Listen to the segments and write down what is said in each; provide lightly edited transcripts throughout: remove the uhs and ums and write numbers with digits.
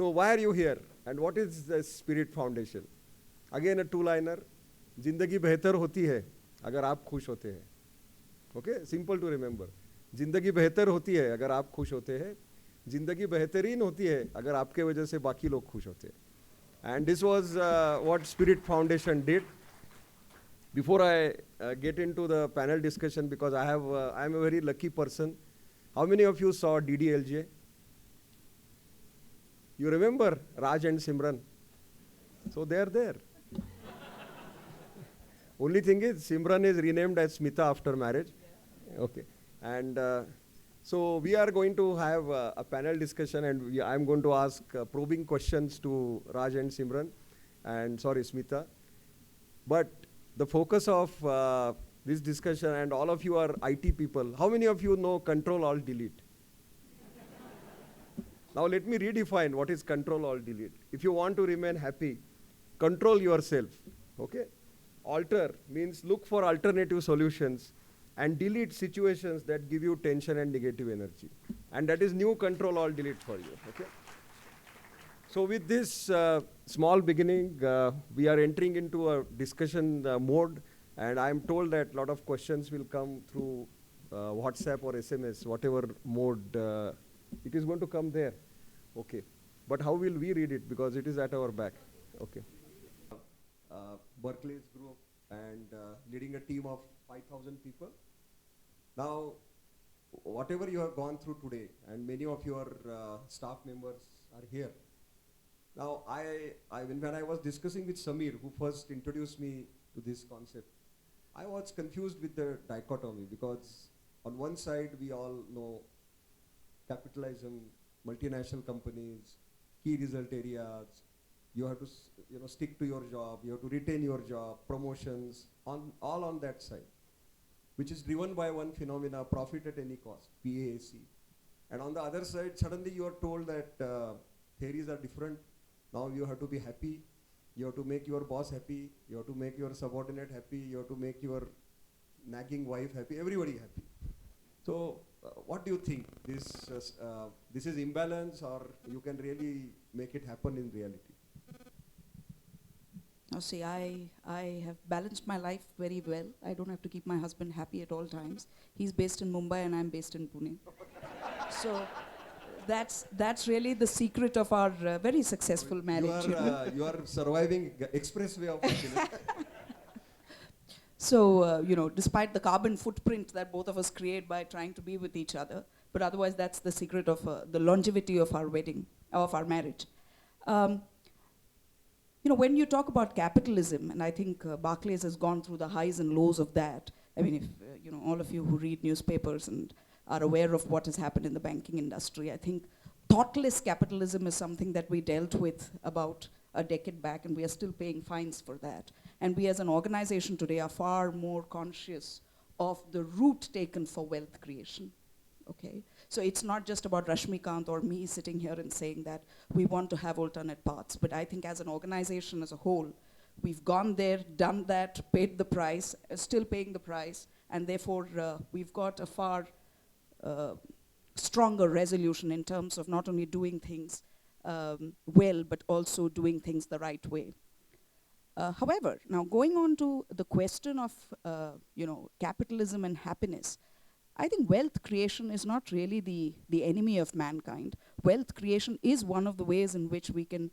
So why are you here? And what is the Spirit Foundation? Again a two-liner. जिंदगी बेहतर होती है अगर आप खुश होते हैं. Okay, simple to remember. जिंदगी बेहतर होती है अगर आप खुश होते हैं. जिंदगी बेहतरीन होती है अगर आपके वजह से बाकी लोग खुश होते हैं. And this was what Spirit Foundation did. Before I get into the panel discussion, because I'm a very lucky person. How many of you saw DDLJ? You remember Raj and Simran? So they are there. Only thing is, Simran is renamed as Smita after marriage. Okay. And so we are going to have a panel discussion, and I'm going to ask probing questions to Raj and Simran, and sorry, Smita. But the focus of this discussion, and all of you are IT people. How many of you know Control Alt Delete? Now let me redefine what is Control Alt Delete. If you want to remain happy, control yourself. Okay? Alter means look for alternative solutions and delete situations that give you tension and negative energy. And that is new Control Alt Delete for you. Okay? So with this small beginning, we are entering into a discussion mode, and I'm told that a lot of questions will come through WhatsApp or SMS, whatever mode it is going to come there. Okay. But how will we read it? Because it is at our back. Okay. Berkeley's group and leading a team of 5,000 people. Now, whatever you have gone through today, and many of your staff members are here. Now, when I was discussing with Samir, who first introduced me to this concept, I was confused with the dichotomy, because on one side we all know capitalism, multinational companies, key result areas. You have to stick to your job, you have to retain your job, promotions, all on that side, which is driven by one phenomena, profit at any cost, PAAC. And on the other side, suddenly you are told that theories are different. Now you have to be happy, you have to make your boss happy, you have to make your subordinate happy, you have to make your nagging wife happy, everybody happy. So what do you think? This is imbalance, or you can really make it happen in reality? Now see, I have balanced my life very well. I don't have to keep my husband happy at all times. He's based in Mumbai and I'm based in Pune. So that's really the secret of our very successful marriage. You are surviving expressway of happiness. So, despite the carbon footprint that both of us create by trying to be with each other, but otherwise that's the secret of the longevity of our wedding, of our marriage. When you talk about capitalism, and I think Barclays has gone through the highs and lows of that. I mean, if all of you who read newspapers and are aware of what has happened in the banking industry, I think thoughtless capitalism is something that we dealt with about a decade back, and we are still paying fines for that. And we as an organization today are far more conscious of the route taken for wealth creation. Okay, so it's not just about Rashmikant or me sitting here and saying that we want to have alternate paths, but I think as an organization as a whole, we've gone there, done that, paid the price, still paying the price, and therefore we've got a far stronger resolution in terms of not only doing things well, but also doing things the right way. However, now going on to the question of capitalism and happiness, I think wealth creation is not really the enemy of mankind. Wealth creation is one of the ways in which we can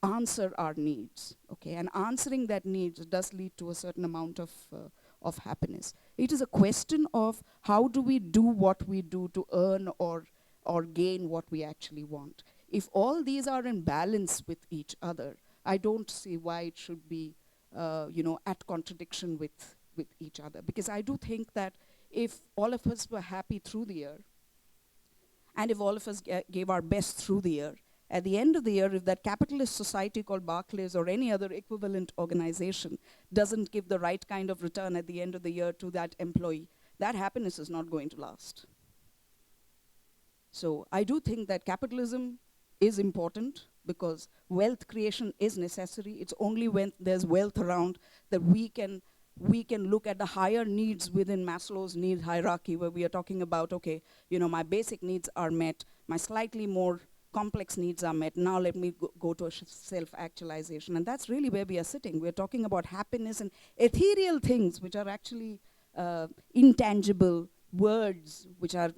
answer our needs, okay? And answering that needs does lead to a certain amount of happiness. It is a question of how do we do what we do to earn or gain what we actually want. If all these are in balance with each other, I don't see why it should be at contradiction with each other. Because I do think that if all of us were happy through the year, and if all of us gave our best through the year, at the end of the year, if that capitalist society called Barclays or any other equivalent organization doesn't give the right kind of return at the end of the year to that employee, that happiness is not going to last. So I do think that capitalism is important because wealth creation is necessary. It's only when there's wealth around that we can look at the higher needs within Maslow's need hierarchy, where we are talking about, okay, my basic needs are met, my slightly more complex needs are met. Now let me go to self-actualization. And that's really where we are sitting. We're talking about happiness and ethereal things, which are actually intangible words, which are,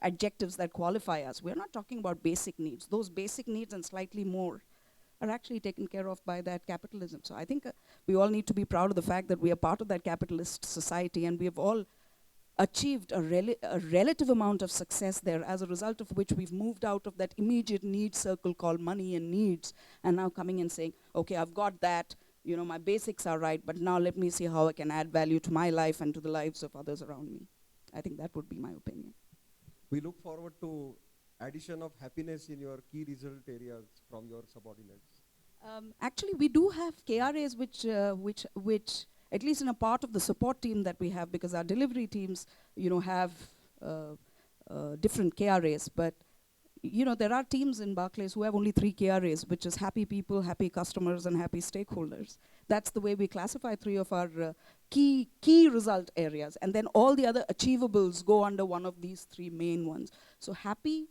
adjectives that qualify us. We're not talking about basic needs. Those basic needs and slightly more are actually taken care of by that capitalism. So I think we all need to be proud of the fact that we are part of that capitalist society, and we have all achieved a relative amount of success there, as a result of which we've moved out of that immediate need circle called money and needs, and now coming and saying, okay, I've got that, my basics are right, but now let me see how I can add value to my life and to the lives of others around me. I think that would be my opinion. We look forward to addition of happiness in your key result areas from your subordinates. Actually, we do have KRAs which, at least in a part of the support team that we have, because our delivery teams, have different KRAs, but there are teams in Barclays who have only 3 KRAs, which is happy people, happy customers, and happy stakeholders. That's the way we classify 3 of our key result areas, and then all the other achievables go under one of these 3 main ones. So happy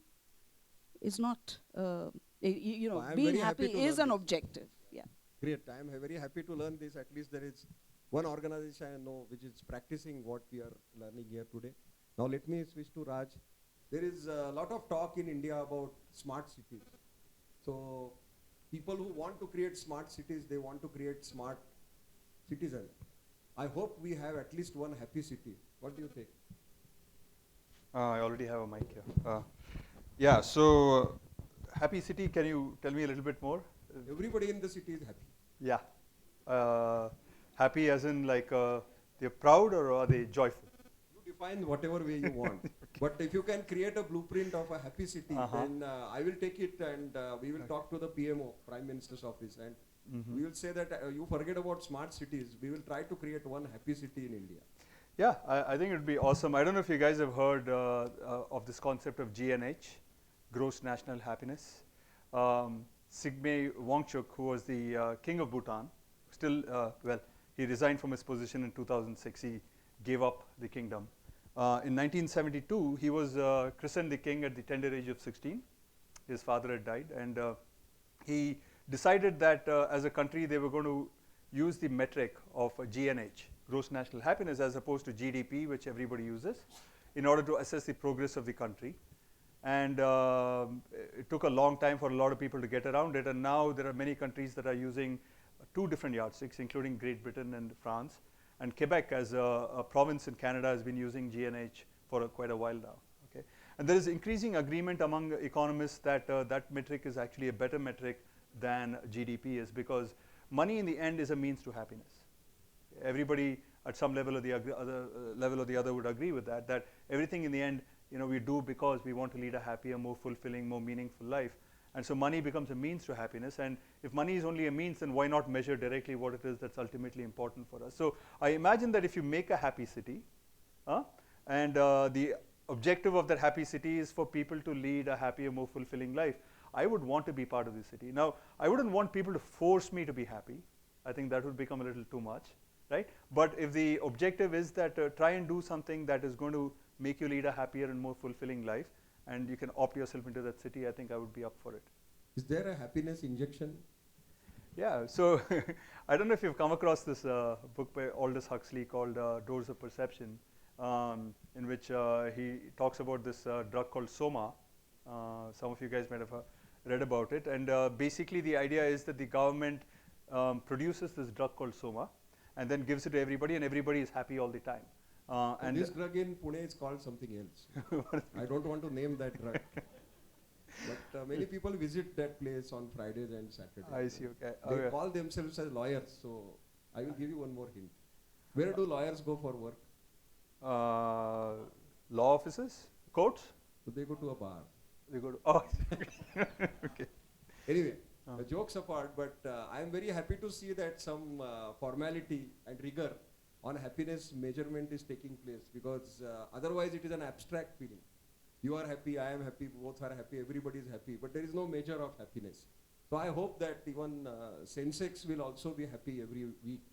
is not, being happy is an objective. Yeah. Great. I am very happy to learn this. At least there is one organization I know which is practicing what we are learning here today. Now let me switch to Raj. There is a lot of talk in India about smart cities. So people who want to create smart cities, they want to create smart citizens. I hope we have at least one happy city. What do you think? I already have a mic here. Yeah, so happy city, can you tell me a little bit more? Everybody in the city is happy. Yeah. Happy as in like they're proud, or are they joyful? You define whatever way you want. Okay. But if you can create a blueprint of a happy city, then I will take it, and we will talk to the PMO, Prime Minister's Office, and we will say that you forget about smart cities. We will try to create one happy city in India. Yeah, I think it would be awesome. I don't know if you guys have heard of this concept of GNH, Gross National Happiness. Sigme Wangchuk, who was the king of Bhutan, still, he resigned from his position in 2006. He gave up the kingdom. In 1972, he was christened the king at the tender age of 16. His father had died, and he decided that as a country they were going to use the metric of GNH, Gross National Happiness, as opposed to GDP, which everybody uses, in order to assess the progress of the country. And it took a long time for a lot of people to get around it, and now there are many countries that are using 2 different yardsticks, including Great Britain and France. And Quebec, as a province in Canada, has been using GNH for quite a while now. Okay? And there is increasing agreement among economists that that metric is actually a better metric than GDP is, because money in the end is a means to happiness. Everybody at some level or the other would agree with that, that everything in the end, we do because we want to lead a happier, more fulfilling, more meaningful life. And so money becomes a means to happiness. And if money is only a means, then why not measure directly what it is that's ultimately important for us? So I imagine that if you make a happy city, and the objective of that happy city is for people to lead a happier, more fulfilling life, I would want to be part of this city. Now, I wouldn't want people to force me to be happy. I think that would become a little too much, right? But if the objective is that try and do something that is going to make you lead a happier and more fulfilling life, and you can opt yourself into that city, I think I would be up for it. Is there a happiness injection? Yeah, so I don't know if you've come across this book by Aldous Huxley called Doors of Perception, in which he talks about this drug called Soma. Some of you guys might have read about it. And basically the idea is that the government produces this drug called Soma and then gives it to everybody, and everybody is happy all the time. And this drug in Pune is called something else. I don't want to name that drug. But many people visit that place on Fridays and Saturdays. I see, okay. They call themselves as lawyers. So I will give you one more hint. Where do lawyers go for work? Law offices? Courts? So they go to a bar. They go to, oh, okay. Anyway, jokes apart, but I am very happy to see that some formality and rigor on happiness measurement is taking place, because otherwise it is an abstract feeling. You are happy, I am happy, both are happy, everybody is happy, but there is no measure of happiness. So I hope that even Sensex will also be happy every week,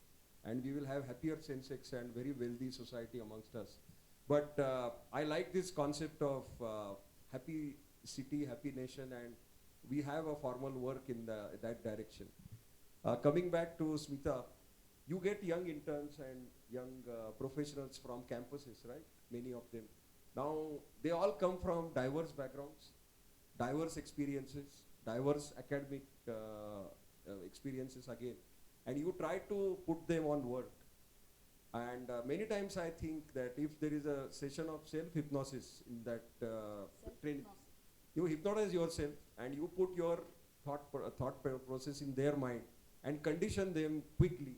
and we will have happier Sensex and very wealthy society amongst us. But I like this concept of happy city, happy nation, and we have a formal work in that direction. Coming back to Smita, you get young interns and young professionals from campuses, right? Many of them. Now, they all come from diverse backgrounds, diverse experiences, diverse academic experiences again. And you try to put them on work. And many times I think that if there is a session of self-hypnosis in that training, you hypnotize yourself and you put your thought process in their mind and condition them quickly,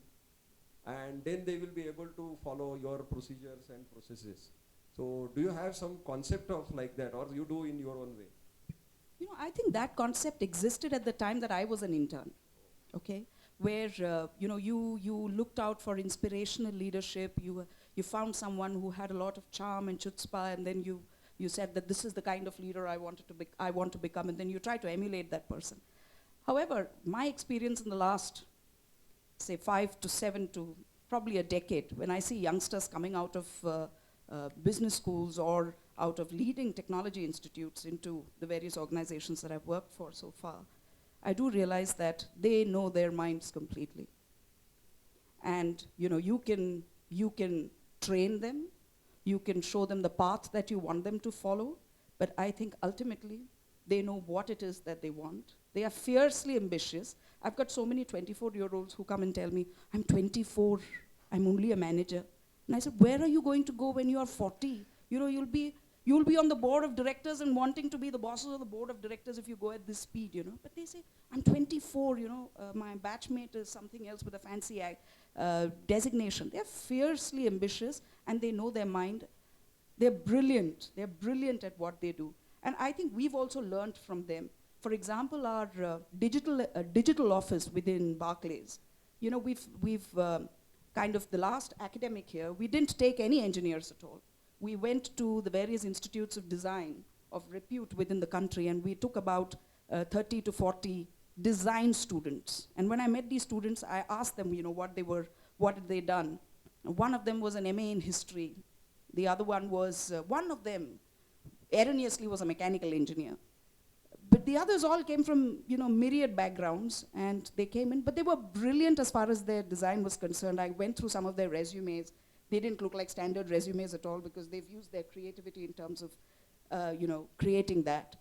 and then they will be able to follow your procedures and processes. So do you have some concept of like that, or you do in your own way? You know, I think that concept existed at the time that I was an intern, okay? Where, you know, you looked out for inspirational leadership, you found someone who had a lot of charm and chutzpah, and then you said that this is the kind of leader I want to become, and then you try to emulate that person. However, my experience in the last, say, 5 to 7 to probably a decade, when I see youngsters coming out of business schools or out of leading technology institutes into the various organizations that I've worked for so far, I do realize that they know their minds completely. And you know, you can train them, you can show them the path that you want them to follow, but I think ultimately they know what it is that they want. They are fiercely ambitious. I've got so many 24-year-olds who come and tell me, I'm 24, I'm only a manager. And I said, where are you going to go when you are 40? You know, you'll be on the board of directors and wanting to be the bosses of the board of directors if you go at this speed, you know. But they say, I'm 24, you know, my batchmate is something else with a fancy designation. They're fiercely ambitious and they know their mind. They're brilliant at what they do. And I think we've also learned from them. For example, our digital office within Barclays, you know, we've kind of the last academic year, we didn't take any engineers at all. We went to the various institutes of design of repute within the country, and we took about 30 to 40 design students. And when I met these students, I asked them, you know, what had they done? And one of them was an MA in history. The other one was, one of them erroneously was a mechanical engineer. But the others all came from, you know, myriad backgrounds, and they came in, but they were brilliant as far as their design was concerned. I went through some of their resumes. They didn't look like standard resumes at all because they've used their creativity in terms of, you know, creating that.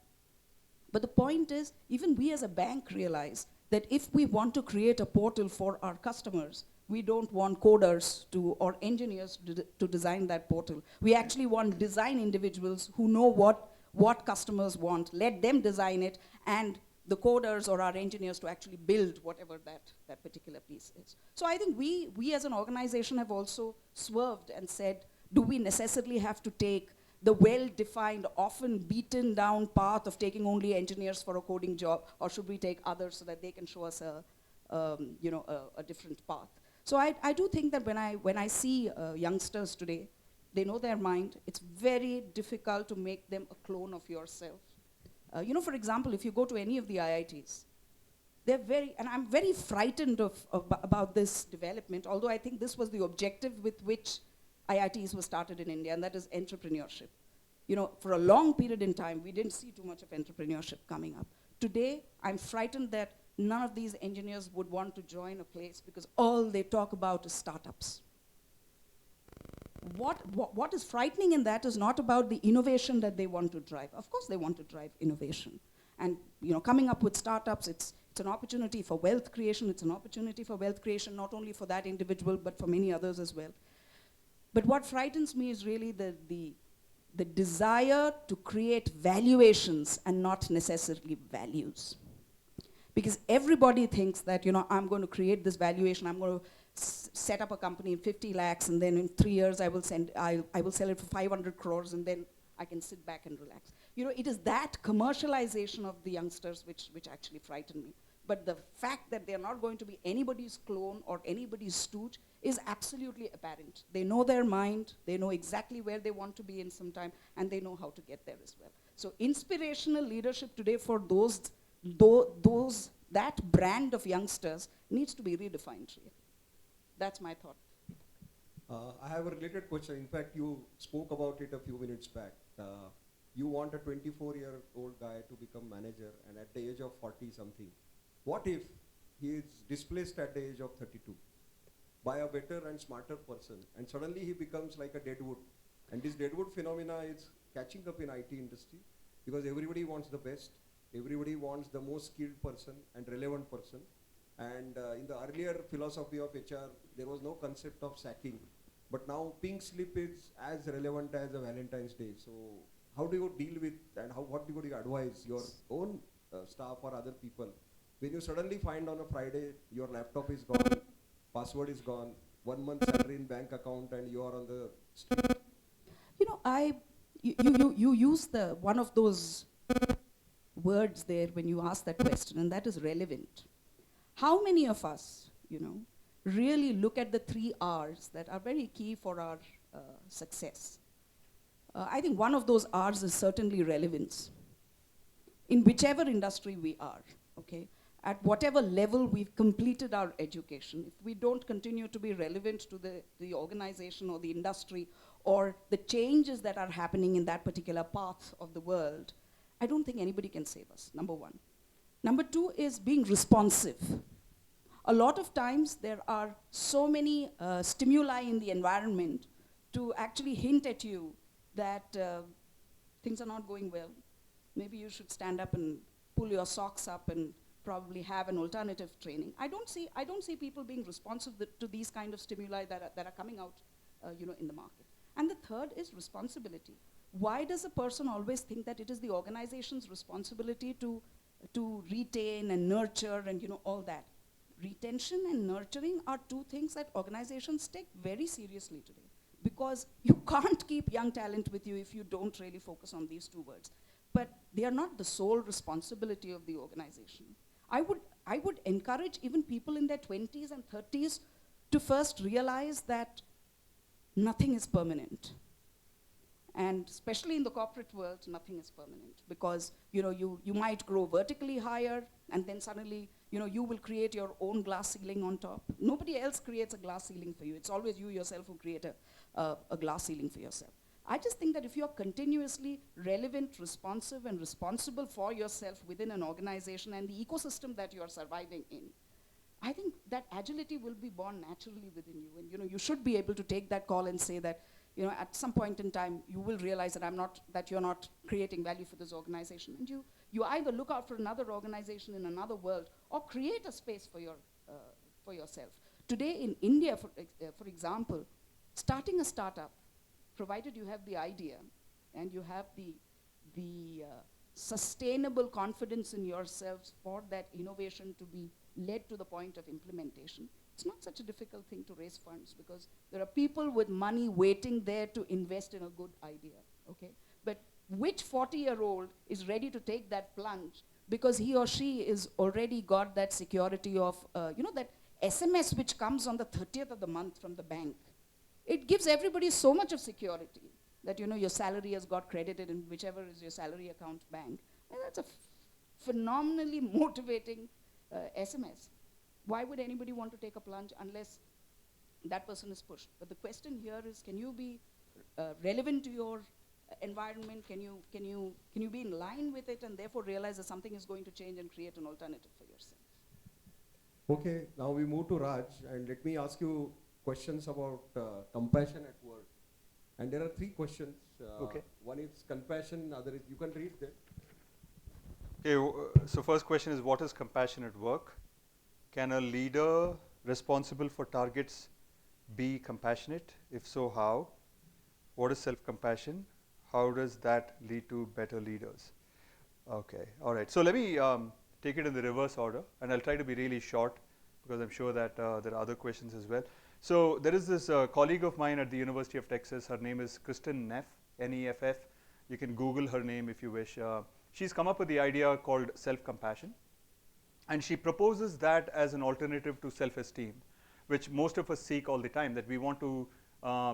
But the point is, even we as a bank realize that if we want to create a portal for our customers, we don't want coders or engineers to design that portal. We actually want design individuals who know what customers want, let them design it, and the coders or our engineers to actually build whatever that particular piece is. So I think we as an organization have also swerved and said, do we necessarily have to take the well-defined, often beaten down path of taking only engineers for a coding job, or should we take others so that they can show us a different path? So I do think that when I see youngsters today, they know their mind. It's very difficult to make them a clone of yourself. You know, for example, if you go to any of the IITs, and I'm very frightened about this development, although I think this was the objective with which IITs were started in India, and that is entrepreneurship. You know, for a long period in time, we didn't see too much of entrepreneurship coming up. Today, I'm frightened that none of these engineers would want to join a place because all they talk about is startups. What is frightening in that is not about the innovation that they want to drive. Of course they want to drive innovation. And you know, coming up with startups, it's an opportunity for wealth creation. It's an opportunity for wealth creation not only for that individual, but for many others as well. But what frightens me is really the desire to create valuations and not necessarily values. Because everybody thinks that, you know, I'm going to create this valuation, I'm going to set up a company in 50 lakhs, and then in 3 years I will sell it for 500 crores, and then I can sit back and relax. You know, it is that commercialization of the youngsters which actually frighten me. But the fact that they're not going to be anybody's clone or anybody's stooge is absolutely apparent. They know their mind, they know exactly where they want to be in some time, and they know how to get there as well. So inspirational leadership today for that brand of youngsters needs to be redefined, really. That's my thought. I have a related question. In fact, you spoke about it a few minutes back. you want a 24-year-old guy to become manager, and at the age of 40 something, what if he is displaced at the age of 32 by a better and smarter person, and suddenly he becomes like a deadwood? And this deadwood phenomena is catching up in IT industry, because everybody wants the best, everybody wants the most skilled person and relevant person. And in the earlier philosophy of HR, there was no concept of sacking. But now pink slip is as relevant as a Valentine's Day. So how do you deal with, and what would you advise your own staff or other people when you suddenly find on a Friday your laptop is gone, password is gone, 1 month salary in bank account, and you are on the street? You know, you use one of those words there when you ask that question, and that is relevant. How many of us, really look at the 3 R's that are very key for our success? I think one of those R's is certainly relevance. In whichever industry we are, okay? At whatever level we've completed our education, if we don't continue to be relevant to the organization or the industry or the changes that are happening in that particular path of the world, I don't think anybody can save us, number one. Number 2 is being responsive. A lot of times there are so many stimuli in the environment to actually hint at you that things are not going well. Maybe you should stand up and pull your socks up and probably have an alternative training. I don't see people being responsive to these kind of stimuli that are coming out in the market. And the third is responsibility. Why does a person always think that it is the organization's responsibility to retain and nurture and all that? Retention and nurturing are 2 things that organizations take very seriously today, because you can't keep young talent with you if you don't really focus on these 2 words. But they are not the sole responsibility of the organization. I would encourage even people in their 20s and 30s to first realize that nothing is permanent. And especially in the corporate world, nothing is permanent, because you might grow vertically higher, and then suddenly you will create your own glass ceiling on top. Nobody else creates a glass ceiling for you. It's always you yourself who create a glass ceiling for yourself. I just think that if you're continuously relevant, responsive, and responsible for yourself within an organization and the ecosystem that you're surviving in, I think that agility will be born naturally within you. And you should be able to take that call and say that, at some point in time, you will realize that you're not creating value for this organization. And you either look out for another organization in another world, or create a space for yourself. Today in India, for example, starting a startup, provided you have the idea and you have the sustainable confidence in yourselves for that innovation to be led to the point of implementation, it's not such a difficult thing to raise funds, because there are people with money waiting there to invest in a good idea, okay? But which 40-year-old is ready to take that plunge because he or she is already got that security of, that SMS which comes on the 30th of the month from the bank? It gives everybody so much of security that your salary has got credited in whichever is your salary account bank. And that's a phenomenally motivating SMS. Why would anybody want to take a plunge unless that person is pushed? But the question here is, can you be relevant to your environment? Can you be in line with it, and therefore realize that something is going to change and create an alternative for yourself? Okay, now we move to Raj, and let me ask you questions about compassion at work. And there are 3 questions. Okay. One is compassion, other is, you can read that. Okay, so first question is, what is compassion at work? Can a leader responsible for targets be compassionate? If so, how? What is self-compassion? How does that lead to better leaders? Okay, all right. So let me take it in the reverse order, and I'll try to be really short, because I'm sure that there are other questions as well. So there is this colleague of mine at the University of Texas. Her name is Kristen Neff, N-E-F-F. You can Google her name if you wish. She's come up with the idea called self-compassion. And she proposes that as an alternative to self-esteem, which most of us seek all the time, that we want to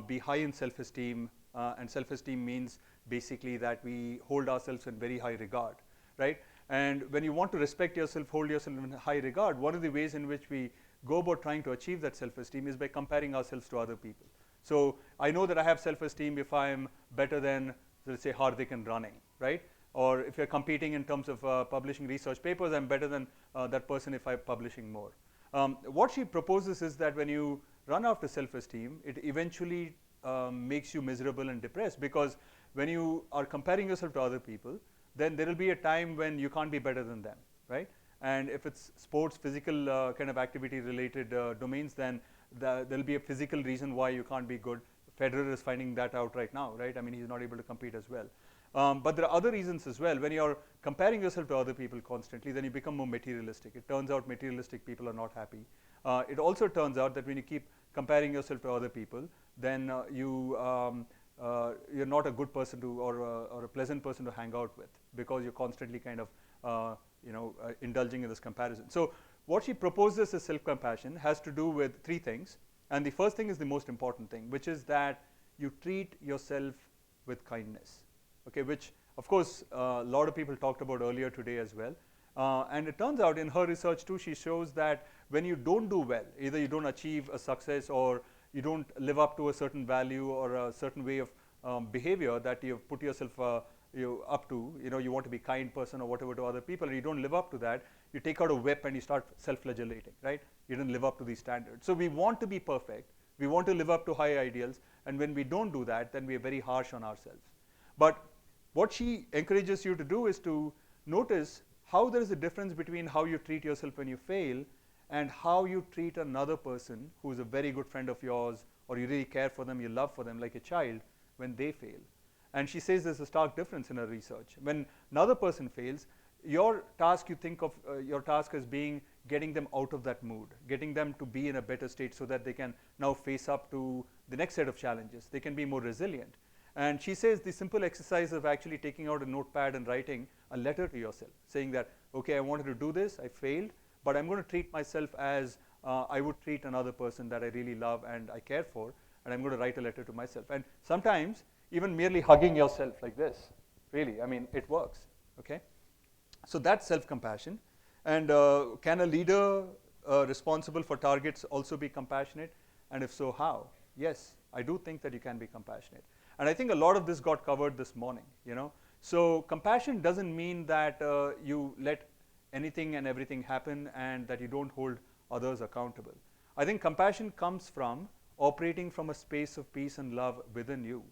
be high in self-esteem, and self-esteem means basically that we hold ourselves in very high regard, right? And when you want to respect yourself, hold yourself in high regard, one of the ways in which we go about trying to achieve that self-esteem is by comparing ourselves to other people. So I know that I have self-esteem if I'm better than let's say Hardik in running, right? Or if you're competing in terms of publishing research papers, I'm better than that person if I'm publishing more. What she proposes is that when you run after self-esteem, it eventually makes you miserable and depressed, because when you are comparing yourself to other people, then there will be a time when you can't be better than them, right? And if it's sports, physical kind of activity related domains, then there'll be a physical reason why you can't be good. Federer is finding that out right now, right? I mean, he's not able to compete as well. But there are other reasons as well. When you're comparing yourself to other people constantly, then you become more materialistic. It turns out materialistic people are not happy. It also turns out that when you keep comparing yourself to other people, then you're not a good person to, or a pleasant person to hang out with, because you're constantly kind of indulging in this comparison. So what she proposes as self-compassion has to do with three things. And the first thing is the most important thing, which is that you treat yourself with kindness. Okay, which of course a lot of people talked about earlier today as well. And it turns out in her research too, she shows that when you don't do well, either you don't achieve a success, or you don't live up to a certain value or a certain way of behavior that you've put yourself up to, you want to be a kind person or whatever to other people, and you don't live up to that, you take out a whip and you start self-flagellating, right? You didn't live up to these standards. So we want to be perfect, we want to live up to high ideals, and when we don't do that, then we are very harsh on ourselves. But what she encourages you to do is to notice how there is a difference between how you treat yourself when you fail and how you treat another person who is a very good friend of yours, or you really care for them, you love for them like a child, when they fail. And she says there's a stark difference in her research. When another person fails, your task, you think of your task as being getting them out of that mood, getting them to be in a better state so that they can now face up to the next set of challenges. They can be more resilient. And she says the simple exercise of actually taking out a notepad and writing a letter to yourself, saying that, okay, I wanted to do this, I failed, but I'm going to treat myself as I would treat another person that I really love and I care for, and I'm going to write a letter to myself. And sometimes even merely hugging yourself like this, really, I mean, it works, okay? So that's self-compassion. And can a leader responsible for targets also be compassionate? And if so, how? Yes, I do think that you can be compassionate. And I think a lot of this got covered this morning, So compassion doesn't mean that you let anything and everything happen and that you don't hold others accountable. I think compassion comes from operating from a space of peace and love within you.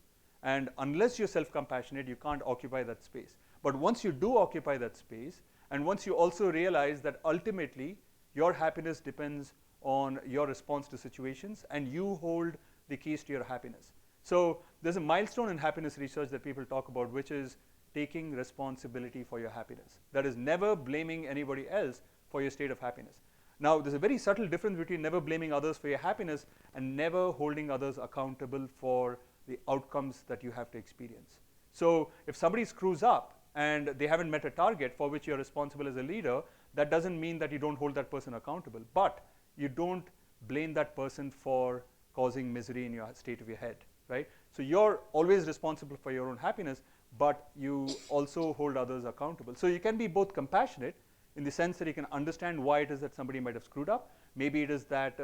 And unless you're self-compassionate, you can't occupy that space. But once you do occupy that space, and once you also realize that ultimately your happiness depends on your response to situations, and you hold the keys to your happiness. So there's a milestone in happiness research that people talk about, which is taking responsibility for your happiness. That is never blaming anybody else for your state of happiness. Now, there's a very subtle difference between never blaming others for your happiness and never holding others accountable for the outcomes that you have to experience. So if somebody screws up and they haven't met a target for which you're responsible as a leader, that doesn't mean that you don't hold that person accountable, but you don't blame that person for causing misery in your state of your head, right? So you're always responsible for your own happiness, but you also hold others accountable. So you can be both compassionate in the sense that you can understand why it is that somebody might have screwed up. Maybe it is that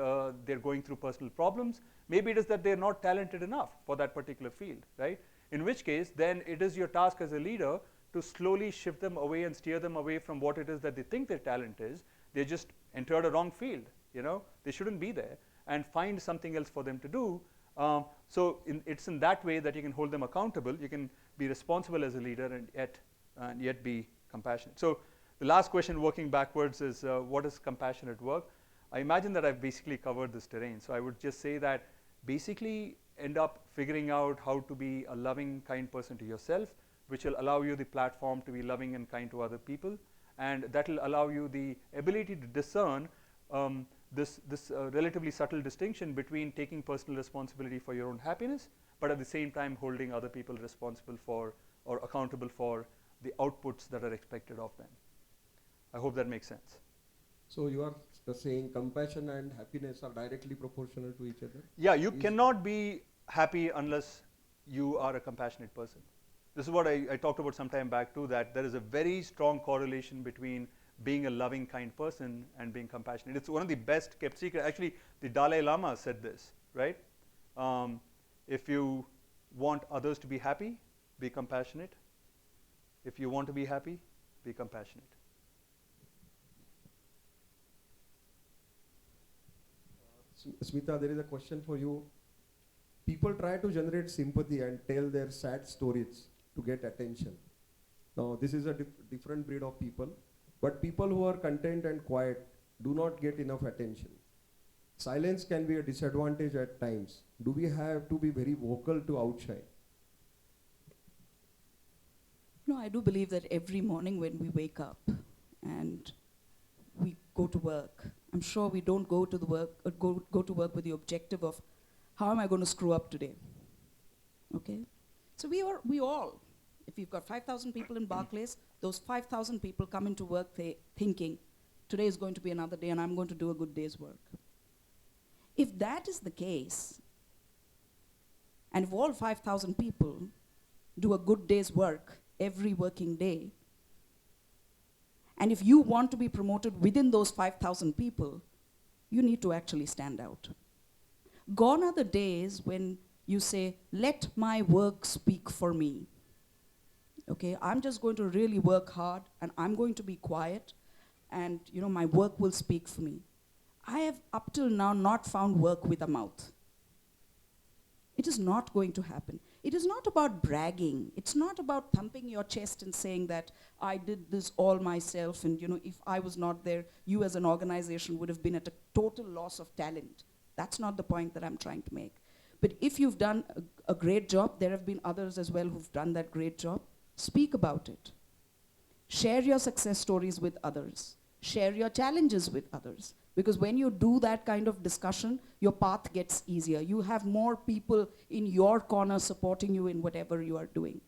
they're going through personal problems. Maybe it is that they're not talented enough for that particular field, right? In which case, then it is your task as a leader to slowly shift them away and steer them away from what it is that they think their talent is. They just entered a wrong field, they shouldn't be there, and find something else for them to do. So it's in that way that you can hold them accountable. You can be responsible as a leader and yet be compassionate. So the last question, working backwards, is what is compassionate work? I imagine that I've basically covered this terrain. So I would just say that basically end up figuring out how to be a loving, kind person to yourself, which will allow you the platform to be loving and kind to other people. And that will allow you the ability to discern this relatively subtle distinction between taking personal responsibility for your own happiness, but at the same time holding other people responsible for or accountable for the outputs that are expected of them. I hope that makes sense. So you are saying compassion and happiness are directly proportional to each other? Yeah, you cannot be happy unless you are a compassionate person. This is what I talked about some time back too, that there is a very strong correlation between being a loving, kind person and being compassionate. It's one of the best kept secrets. Actually, the Dalai Lama said this, right? If you want others to be happy, be compassionate. If you want to be happy, be compassionate. Smita, there is a question for you. People try to generate sympathy and tell their sad stories to get attention. Now, this is a different breed of people, but people who are content and quiet do not get enough attention. Silence can be a disadvantage at times. Do we have to be very vocal to outshine? No, I do believe that every morning when we wake up and we go to work, I'm sure we don't go to the work go to work with the objective of how am I going to screw up today? Okay? So we all, if you've got 5,000 people in Barclays, those 5,000 people come into work thinking, today is going to be another day and I'm going to do a good day's work. If that is the case, and if all 5,000 people do a good day's work every working day, and if you want to be promoted within those 5,000 people, you need to actually stand out. Gone are the days when you say, let my work speak for me. Okay, I'm just going to really work hard and I'm going to be quiet and my work will speak for me. I have up till now not found work with a mouth. It is not going to happen. It is not about bragging. It's not about thumping your chest and saying that I did this all myself and if I was not there, you as an organization would have been at a total loss of talent. That's not the point that I'm trying to make. But if you've done a great job, there have been others as well who've done that great job. Speak about it. Share your success stories with others. Share your challenges with others. Because when you do that kind of discussion, your path gets easier. You have more people in your corner supporting you in whatever you are doing.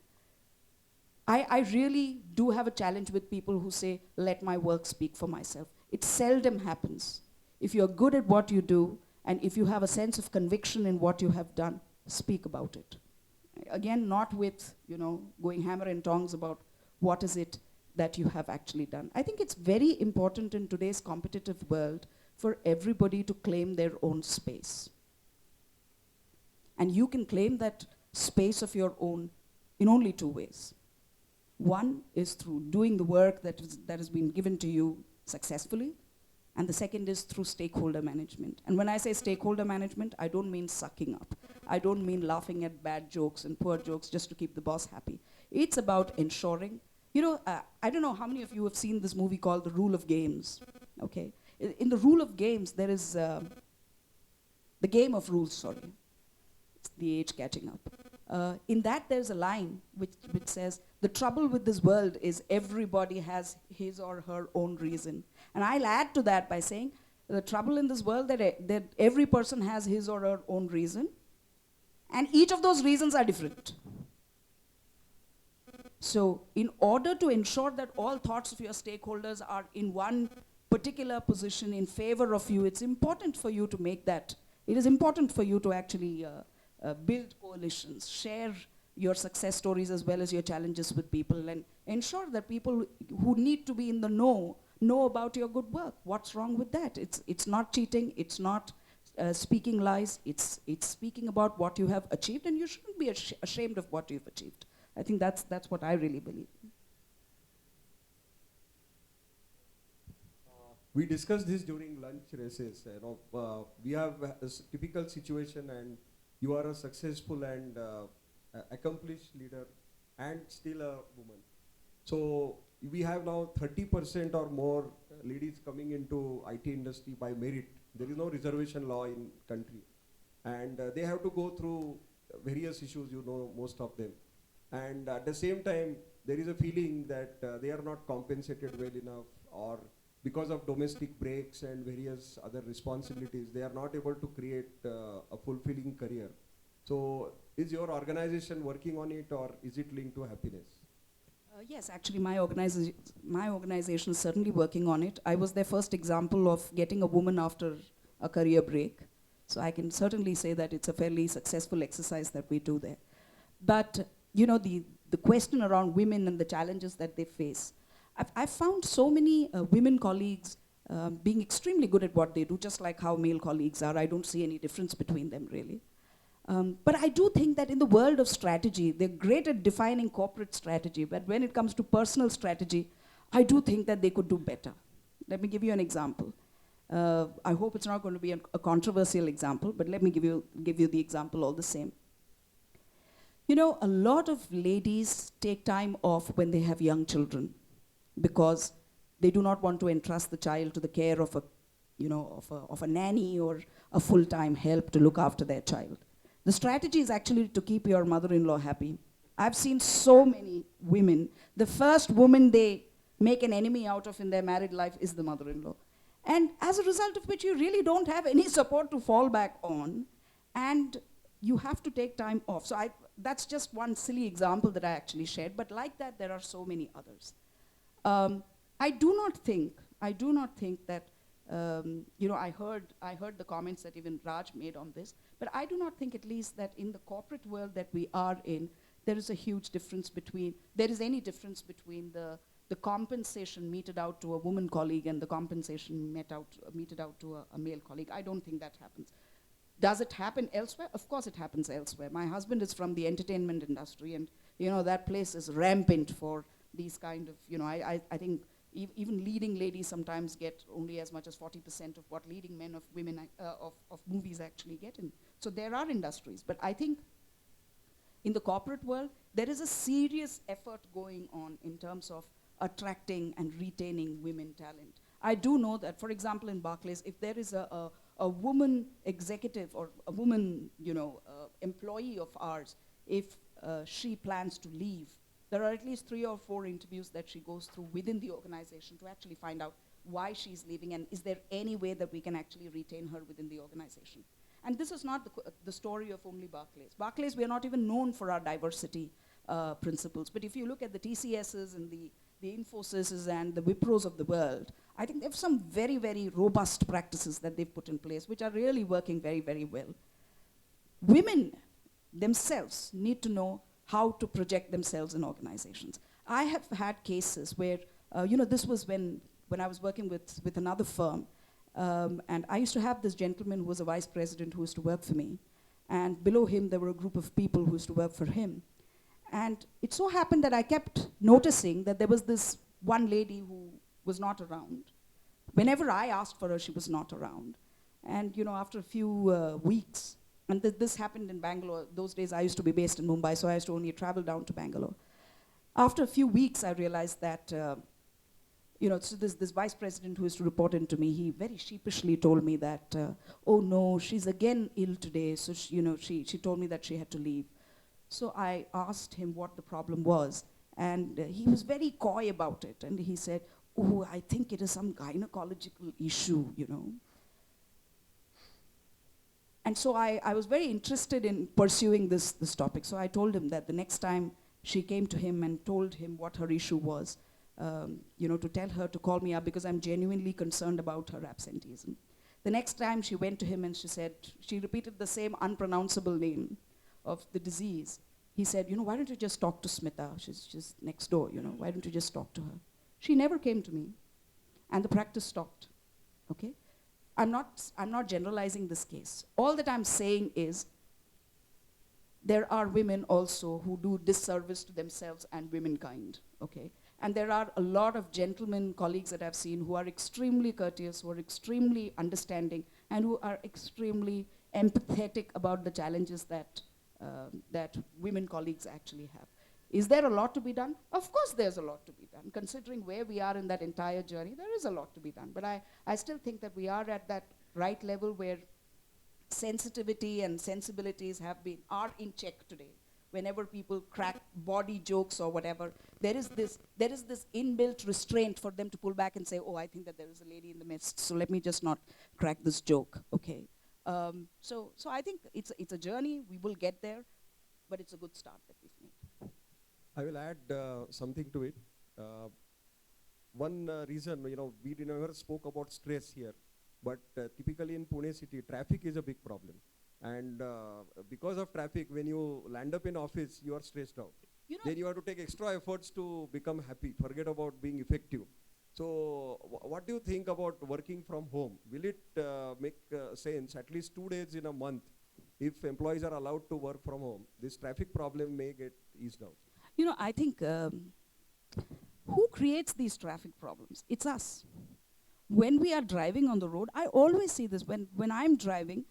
I really do have a challenge with people who say, let my work speak for myself. It seldom happens. If you're good at what you do, and if you have a sense of conviction in what you have done, speak about it. Again, not with, going hammer and tongs about what is it that you have actually done. I think it's very important in today's competitive world for everybody to claim their own space. And you can claim that space of your own in only two ways. One is through doing the work that has been given to you successfully, and the second is through stakeholder management. And when I say stakeholder management, I don't mean sucking up. I don't mean laughing at bad jokes and poor jokes just to keep the boss happy. It's about ensuring, I don't know how many of you have seen this movie called The Rule of Games, okay? In The Rule of Games, there is the game of rules, sorry. It's the age catching up. In that, there's a line which says, the trouble with this world is everybody has his or her own reason. And I'll add to that by saying, the trouble in this world that every person has his or her own reason, and each of those reasons are different. So in order to ensure that all thoughts of your stakeholders are in one particular position in favor of you, it's important for you to make that. It is important for you to actually build coalitions, share your success stories as well as your challenges with people, and ensure that people who need to be in the know about your good work. What's wrong with that? It's not cheating, it's not speaking lies, it's speaking about what you have achieved, and you shouldn't be ashamed of what you've achieved. I think that's what I really believe. We discussed this during lunch races. We have a typical situation, and you are a successful and accomplished leader, and still a woman. So we have now 30% or more ladies coming into IT industry by merit. There is no reservation law in country, and they have to go through various issues. Most of them, and at the same time, there is a feeling that they are not compensated well enough, or because of domestic breaks and various other responsibilities, they are not able to create a fulfilling career. So is your organization working on it, or is it linked to happiness? Yes, actually my organization is certainly working on it. I was their first example of getting a woman after a career break. So I can certainly say that it's a fairly successful exercise that we do there. But the question around women and the challenges that they face, I've found so many women colleagues being extremely good at what they do, just like how male colleagues are. I don't see any difference between them, really. But I do think that in the world of strategy, they're great at defining corporate strategy, but when it comes to personal strategy, I do think that they could do better. Let me give you an example. I hope it's not going to be a controversial example, but let me give you the example all the same. You know, a lot of ladies take time off when they have young children because they do not want to entrust the child to the care of a nanny or a full-time help to look after their child. The strategy is actually to keep your mother-in-law happy. I've seen so many women, the first woman they make an enemy out of in their married life is the mother-in-law. And as a result of which you really don't have any support to fall back on, and you have to take time off. So that's just one silly example that I actually shared, but like that, there are so many others. I do not think that, I heard the comments that even Raj made on this, but I do not think at least that in the corporate world that we are in, there is any difference between the compensation meted out to a woman colleague and the compensation meted out to a male colleague. I don't think that happens. Does it happen elsewhere? Of course it happens elsewhere. My husband is from the entertainment industry, and that place is rampant for these kind of, I think even leading ladies sometimes get only as much as 40% of what leading men of movies actually get in. So there are industries, but I think in the corporate world, there is a serious effort going on in terms of attracting and retaining women talent. I do know that, for example, in Barclays, if there is a woman executive or a woman, employee of ours, if she plans to leave, there are at least 3 or 4 interviews that she goes through within the organization to actually find out why she's leaving and is there any way that we can actually retain her within the organization. And this is not the story of only Barclays. Barclays, we are not even known for our diversity principles. But if you look at the TCSs and the Infosys and the Wipros of the world, I think they have some very, very robust practices that they've put in place, which are really working very, very well. Women themselves need to know how to project themselves in organizations. I have had cases where, this was when I was working with another firm, and I used to have this gentleman who was a vice president who used to work for me, and below him there were a group of people who used to work for him. And it so happened that I kept noticing that there was this one lady who was not around. Whenever I asked for her, she was not around. And after a few weeks, and this happened in Bangalore. Those days I used to be based in Mumbai, so I used to only travel down to Bangalore. After a few weeks, I realized that, so this vice president who used to report into me, he very sheepishly told me that, oh no, she's again ill today, so she told me that she had to leave. So I asked him what the problem was, and he was very coy about it, and he said, oh, I think it is some gynecological issue, And so I was very interested in pursuing this topic. So I told him that the next time she came to him and told him what her issue was, to tell her to call me up because I'm genuinely concerned about her absenteeism. The next time she went to him and she repeated the same unpronounceable name of the disease. He said, why don't you just talk to Smita? She's just next door, why don't you just talk to her? She never came to me, and the practice stopped, okay? I'm not generalizing this case. All that I'm saying is there are women also who do disservice to themselves and womankind, okay? And there are a lot of gentlemen colleagues that I've seen who are extremely courteous, who are extremely understanding, and who are extremely empathetic about the challenges that women colleagues actually have. Is there a lot to be done? Of course there's a lot to be done. Considering where we are in that entire journey, there is a lot to be done. But I still think that we are at that right level where sensitivity and sensibilities are in check today. Whenever people crack body jokes or whatever, there is this inbuilt restraint for them to pull back and say, oh, I think that there is a lady in the midst, so let me just not crack this joke, okay? So I think it's a journey, we will get there, but it's a good start that we've made. I will add something to it. One reason, we never spoke about stress here, but typically in Pune city, traffic is a big problem. And because of traffic, when you land up in office, you are stressed out. Then you have to take extra efforts to become happy, forget about being effective. So what do you think about working from home? Will it make sense, at least 2 days in a month, if employees are allowed to work from home, this traffic problem may get eased out. You know, I think who creates these traffic problems? It's us. When we are driving on the road, I always see this. When I'm driving,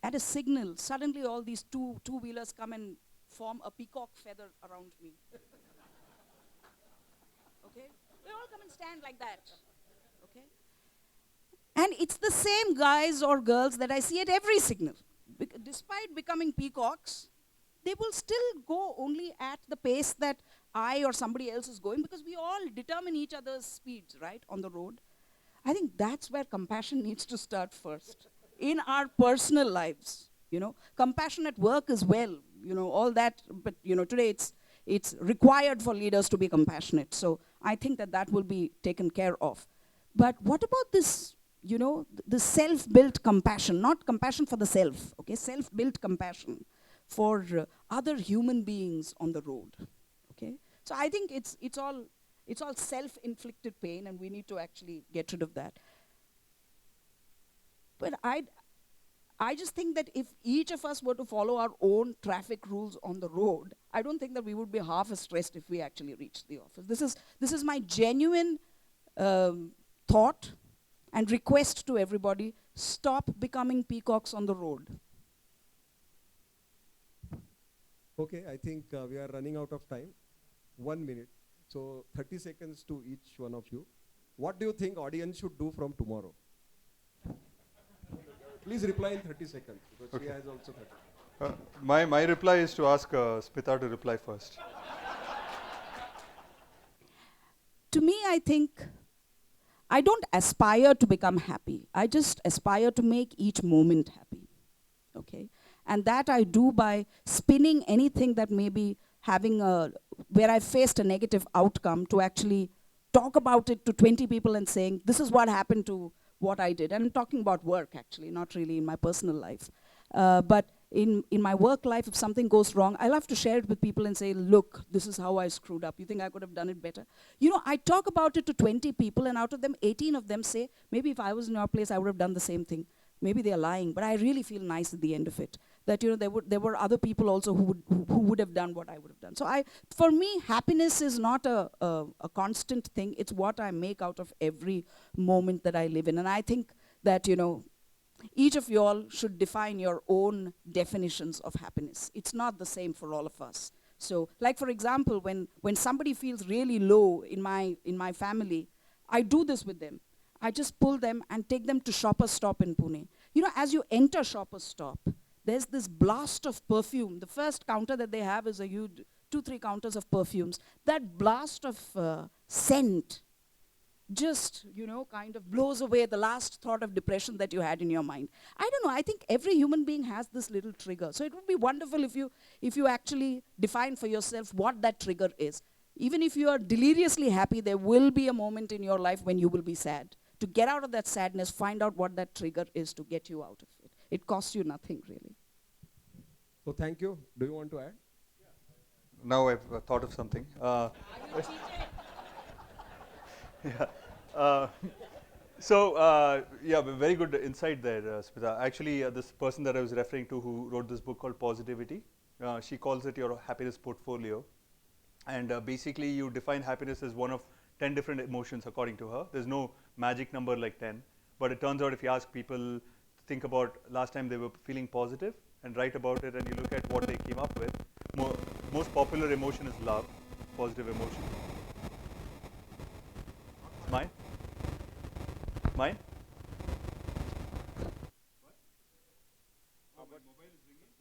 at a signal, suddenly all these two-wheelers come and form a peacock feather around me. Okay? They all come and stand like that. Okay? And it's the same guys or girls that I see at every signal. Despite becoming peacocks, they will still go only at the pace that I or somebody else is going, because we all determine each other's speeds, right, on the road. I think that's where compassion needs to start first, in our personal lives, you know. Compassion at work as well, you know, all that, but, you know, today it's required for leaders to be compassionate. So I think that will be taken care of. But what about this, you know, the self-built compassion, not compassion for the self, okay, self-built compassion for other human beings on the road, okay? So I think it's all self-inflicted pain, and we need to actually get rid of that. But I just think that if each of us were to follow our own traffic rules on the road, I don't think that we would be half as stressed if we actually reached the office. This is my genuine thought and request to everybody: stop becoming peacocks on the road. Okay, I think we are running out of time. 1 minute. So 30 seconds to each one of you. What do you think audience should do from tomorrow? Please reply in 30 seconds, because Okay. she has also 30. My reply is to ask Smita to reply first. To me, I think I don't aspire to become happy. I just aspire to make each moment happy, okay? And that I do by spinning anything that may be having where I faced a negative outcome, to actually talk about it to 20 people and saying, this is what happened to what I did. And I'm talking about work, actually, not really in my personal life. But in my work life, if something goes wrong, I love to share it with people and say, look, this is how I screwed up. You think I could have done it better? You know, I talk about it to 20 people, and out of them, 18 of them say, maybe if I was in your place, I would have done the same thing. Maybe they're lying, but I really feel nice at the end of it. That, you know, there were other people also who would have done what I would have done. So for me, happiness is not a constant thing. It's what I make out of every moment that I live in. And I think that, you know, each of you all should define your own definitions of happiness. It's not the same for all of us. So, like for example, when somebody feels really low in my family, I do this with them. I just pull them and take them to Shoppers Stop in Pune. You know, as you enter Shoppers Stop, there's this blast of perfume. The first counter that they have is a huge 2-3 counters of perfumes. That blast of scent just, you know, kind of blows away the last thought of depression that you had in your mind. I don't know, I think every human being has this little trigger. So it would be wonderful if you actually define for yourself what that trigger is. Even if you are deliriously happy, there will be a moment in your life when you will be sad. To get out of that sadness, find out what that trigger is to get you out of it. It costs you nothing, really. So thank you. Do you want to add? Now I've thought of something. Yeah. Yeah, very good insight there, Smita. Actually, this person that I was referring to, who wrote this book called Positivity, she calls it your happiness portfolio. And basically, you define happiness as one of 10 different emotions, according to her. There's no magic number like 10. But it turns out if you ask people to think about last time they were feeling positive and write about it, and you look at what they came up with, most popular emotion is love, positive emotion. Mine? Mine?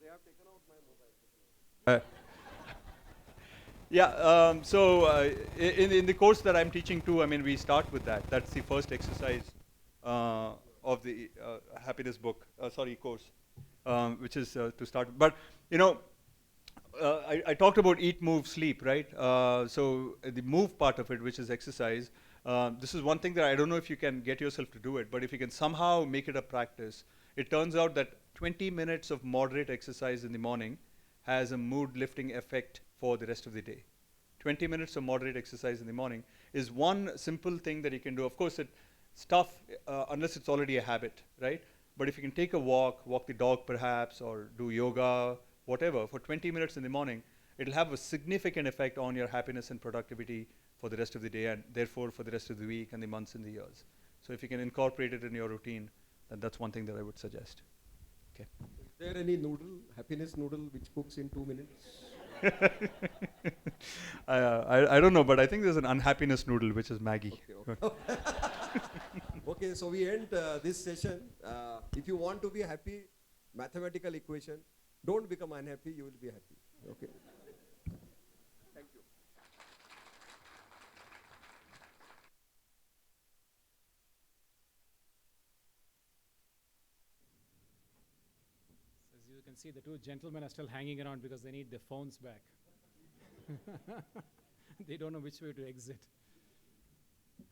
They have taken out my mobile. Yeah, in the course that I'm teaching too, I mean, we start with that. That's the first exercise of the happiness book, course, which is to start. But, you know, I talked about eat, move, sleep, right? So the move part of it, which is exercise, this is one thing that I don't know if you can get yourself to do it, but if you can somehow make it a practice, it turns out that 20 minutes of moderate exercise in the morning has a mood lifting effect for the rest of the day. 20 minutes of moderate exercise in the morning is one simple thing that you can do. Of course, it's tough unless it's already a habit, right? But if you can take a walk, walk the dog perhaps, or do yoga, whatever, for 20 minutes in the morning, it'll have a significant effect on your happiness and productivity for the rest of the day, and therefore for the rest of the week and the months and the years. So if you can incorporate it in your routine, then that's one thing that I would suggest. Okay. Is there any noodle, happiness noodle, which cooks in 2 minutes? I don't know, but I think there's an unhappiness noodle, which is Maggie. Okay. Okay, so we end this session. If you want to be happy, mathematical equation, don't become unhappy, you will be happy. Okay. Thank you. So as you can see, the two gentlemen are still hanging around because they need their phones back. They don't know which way to exit.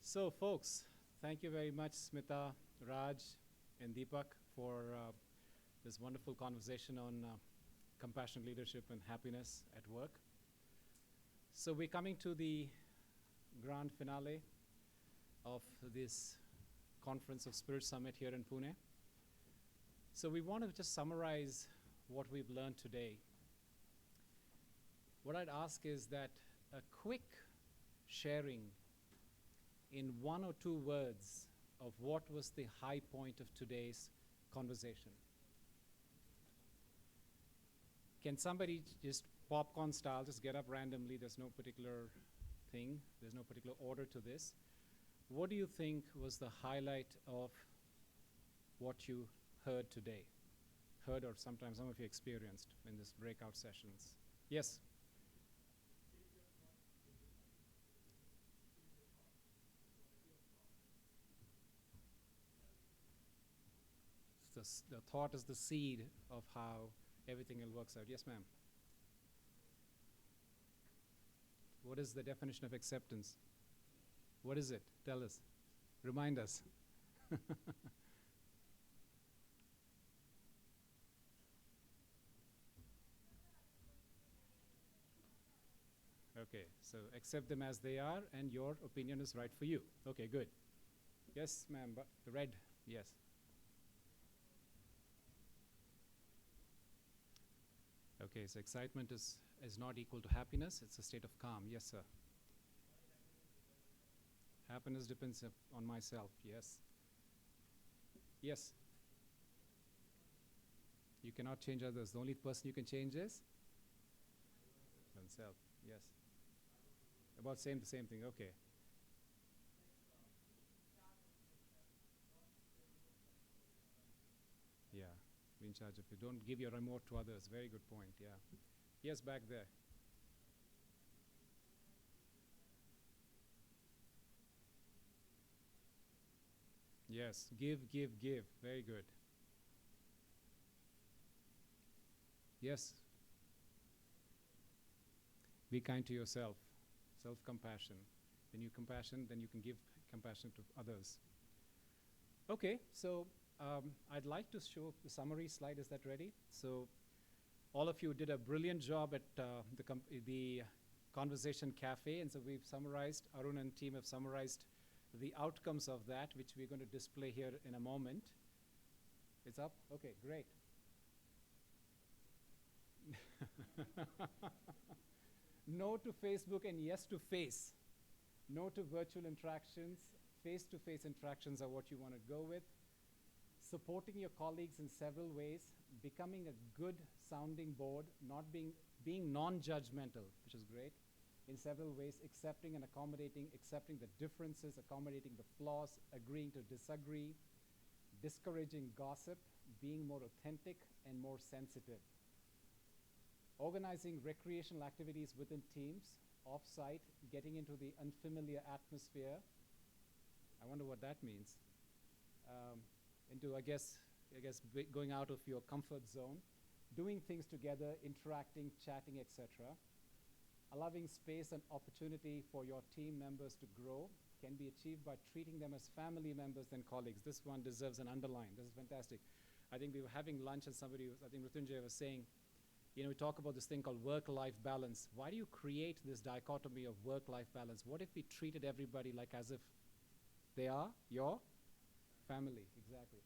So folks, thank you very much, Smita, Raj, and Deepak for this wonderful conversation on compassionate leadership and happiness at work. So we're coming to the grand finale of this Conference of Spirit Summit here in Pune. So we want to just summarize what we've learned today. What I'd ask is that a quick sharing in 1 or 2 words of what was the high point of today's conversation. Can somebody just popcorn style, just get up randomly, there's no particular thing, there's no particular order to this. What do you think was the highlight of what you heard today? Heard or sometimes some of you experienced in this breakout sessions? Yes? The thought is the seed of how everything will works out. Yes, ma'am. What is the definition of acceptance? What is it? Tell us. Remind us. Okay, so accept them as they are, and your opinion is right for you. Okay, good. Yes, ma'am. Red. Yes. Okay, so excitement is not equal to happiness. It's a state of calm. Yes, sir. Happiness depends on myself. Yes. Yes. You cannot change others. The only person you can change is oneself. Yes. About the same thing. Okay. Yeah. Be in charge of it. Don't give your remote to others. Very good point. Yeah. Yes, back there. Yes. Give. Very good. Yes. Be kind to yourself. Self-compassion. When you compassion, then you can give compassion to others. Okay, so I'd like to show the summary slide. Is that ready? So all of you did a brilliant job at the Conversation Cafe, and so we've summarized, Arun and team have summarized the outcomes of that, which we're going to display here in a moment. It's up? Okay, great. No to Facebook and yes to face. No to virtual interactions. Face-to-face interactions are what you want to go with. Supporting your colleagues in several ways. Becoming a good sounding board. Being non-judgmental, which is great. In several ways, accepting and accommodating, accepting the differences, accommodating the flaws, agreeing to disagree, discouraging gossip, being more authentic and more sensitive. Organizing recreational activities within teams, off-site, getting into the unfamiliar atmosphere. I wonder what that means. Into, I guess, going out of your comfort zone, doing things together, interacting, chatting, etc. Allowing space and opportunity for your team members to grow can be achieved by treating them as family members than colleagues. This one deserves an underline. This is fantastic. I think we were having lunch and somebody was, I think Mrityunjay was saying, you know, we talk about this thing called work-life balance. Why do you create this dichotomy of work-life balance? What if we treated everybody like as if they are your family? Exactly.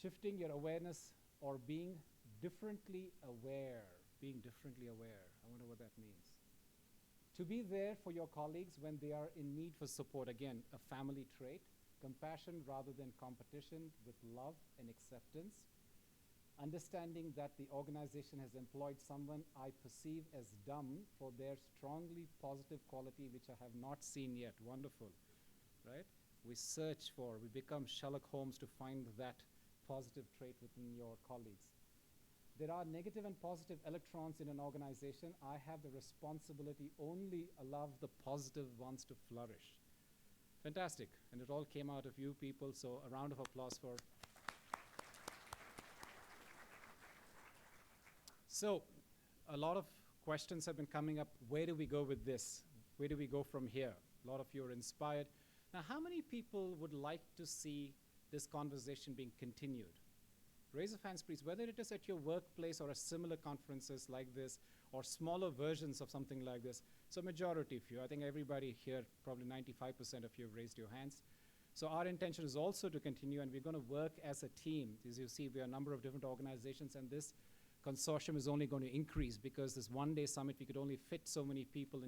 shifting your awareness or being differently aware. Being differently aware. I wonder what that means. To be there for your colleagues when they are in need for support. Again, a family trait. Compassion rather than competition, with love and acceptance. Understanding that the organization has employed someone I perceive as dumb for their strongly positive quality which I have not seen yet. Wonderful, right? We search for, we become Sherlock Holmes to find that positive trait within your colleagues. There are negative and positive electrons in an organization. I have the responsibility only allow the positive ones to flourish. Fantastic. And it all came out of you people, so a round of applause for. So, a lot of questions have been coming up. Where do we go with this? Where do we go from here? A lot of you are inspired. Now, how many people would like to see this conversation being continued? Raise of hands, please, whether it is at your workplace or a similar conferences like this, or smaller versions of something like this. So majority of you, I think everybody here, probably 95% of you have raised your hands. So our intention is also to continue, and we're going to work as a team. As you see, we are a number of different organizations, and this consortium is only going to increase because this one-day summit, we could only fit so many people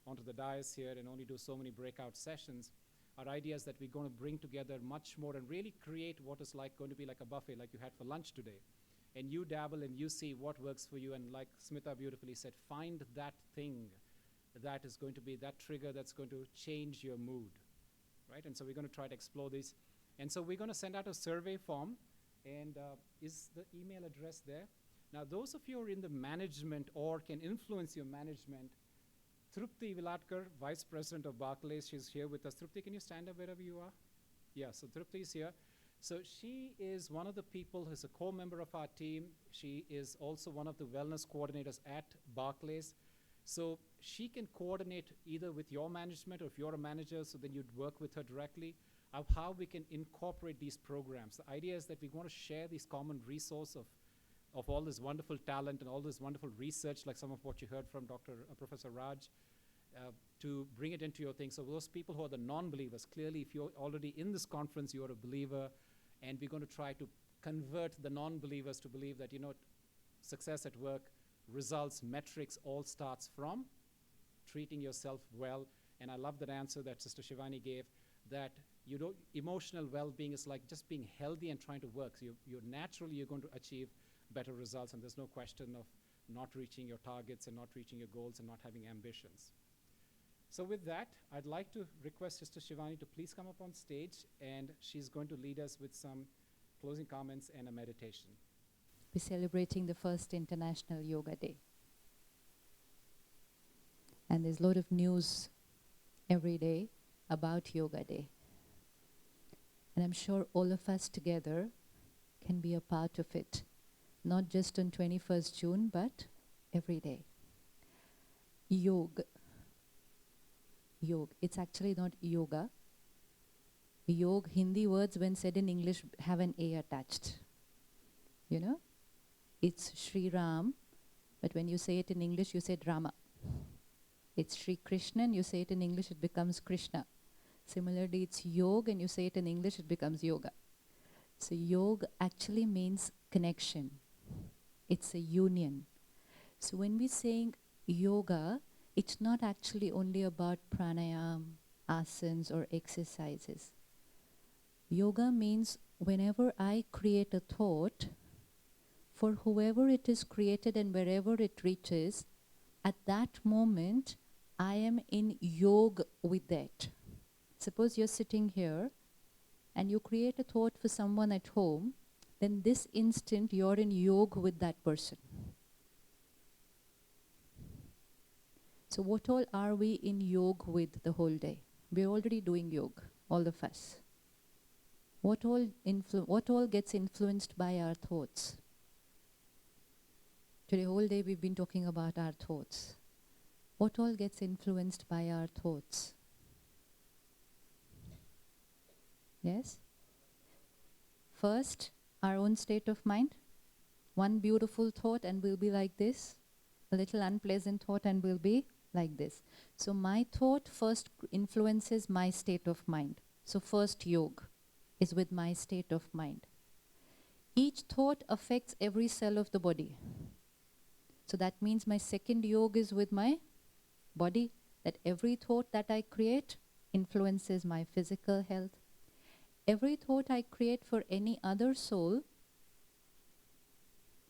onto the dais here and only do so many breakout sessions. Our idea is that we're going to bring together much more and really create what is going to be like a buffet like you had for lunch today. And you dabble and you see what works for you, and like Smita beautifully said, find that thing that is going to be that trigger that's going to change your mood, right? And so we're going to try to explore this. And so we're going to send out a survey form, and is the email address there? Now, those of you who are in the management or can influence your management, Trupti Vilatkar, Vice President of Barclays, she's here with us. Trupti, can you stand up wherever you are? Yeah, so Trupti is here. So she is one of the people who's a core member of our team. She is also one of the wellness coordinators at Barclays. So she can coordinate either with your management, or if you're a manager, so then you'd work with her directly, of how we can incorporate these programs. The idea is that we want to share these common resource of all this wonderful talent and all this wonderful research, like some of what you heard from Professor Raj, to bring it into your thing. So those people who are the non-believers, clearly if you're already in this conference, you're a believer, and we're going to try to convert the non-believers to believe that, success at work, results, metrics, all starts from treating yourself well. And I love that answer that Sister Shivani gave, that emotional well-being is like just being healthy and trying to work. So you're going to achieve better results, and there's no question of not reaching your targets and not reaching your goals and not having ambitions. So with that, I'd like to request Sister Shivani to please come up on stage, and she's going to lead us with some closing comments and a meditation. We're celebrating the first International Yoga Day. And there's a lot of news every day about Yoga Day. And I'm sure all of us together can be a part of it, not just on 21st June, but every day. Yog. It's actually not yoga. Yog, Hindi words when said in English have an A attached. It's Sri Ram, but when you say it in English, you said Rama. It's Sri Krishna, and you say it in English, it becomes Krishna. Similarly, it's yoga, and you say it in English, it becomes yoga. So yoga actually means connection. It's a union. So when we're saying yoga, it's not actually only about pranayam, asanas, or exercises. Yoga means whenever I create a thought, for whoever it is created and wherever it reaches, at that moment, I am in yoga with that. Suppose you're sitting here and you create a thought for someone at home, then this instant you're in yoga with that person. So what all are we in yoga with the whole day? We're already doing yoga, all of us. What all gets influenced by our thoughts? Today whole day we've been talking about our thoughts. What all gets influenced by our thoughts? Yes? First, our own state of mind. One beautiful thought and we'll be like this. A little unpleasant thought and we'll be like this. So my thought first influences my state of mind. So first yoga is with my state of mind. Each thought affects every cell of the body. So that means my second yoga is with my body, that every thought that I create influences my physical health. Every thought I create for any other soul,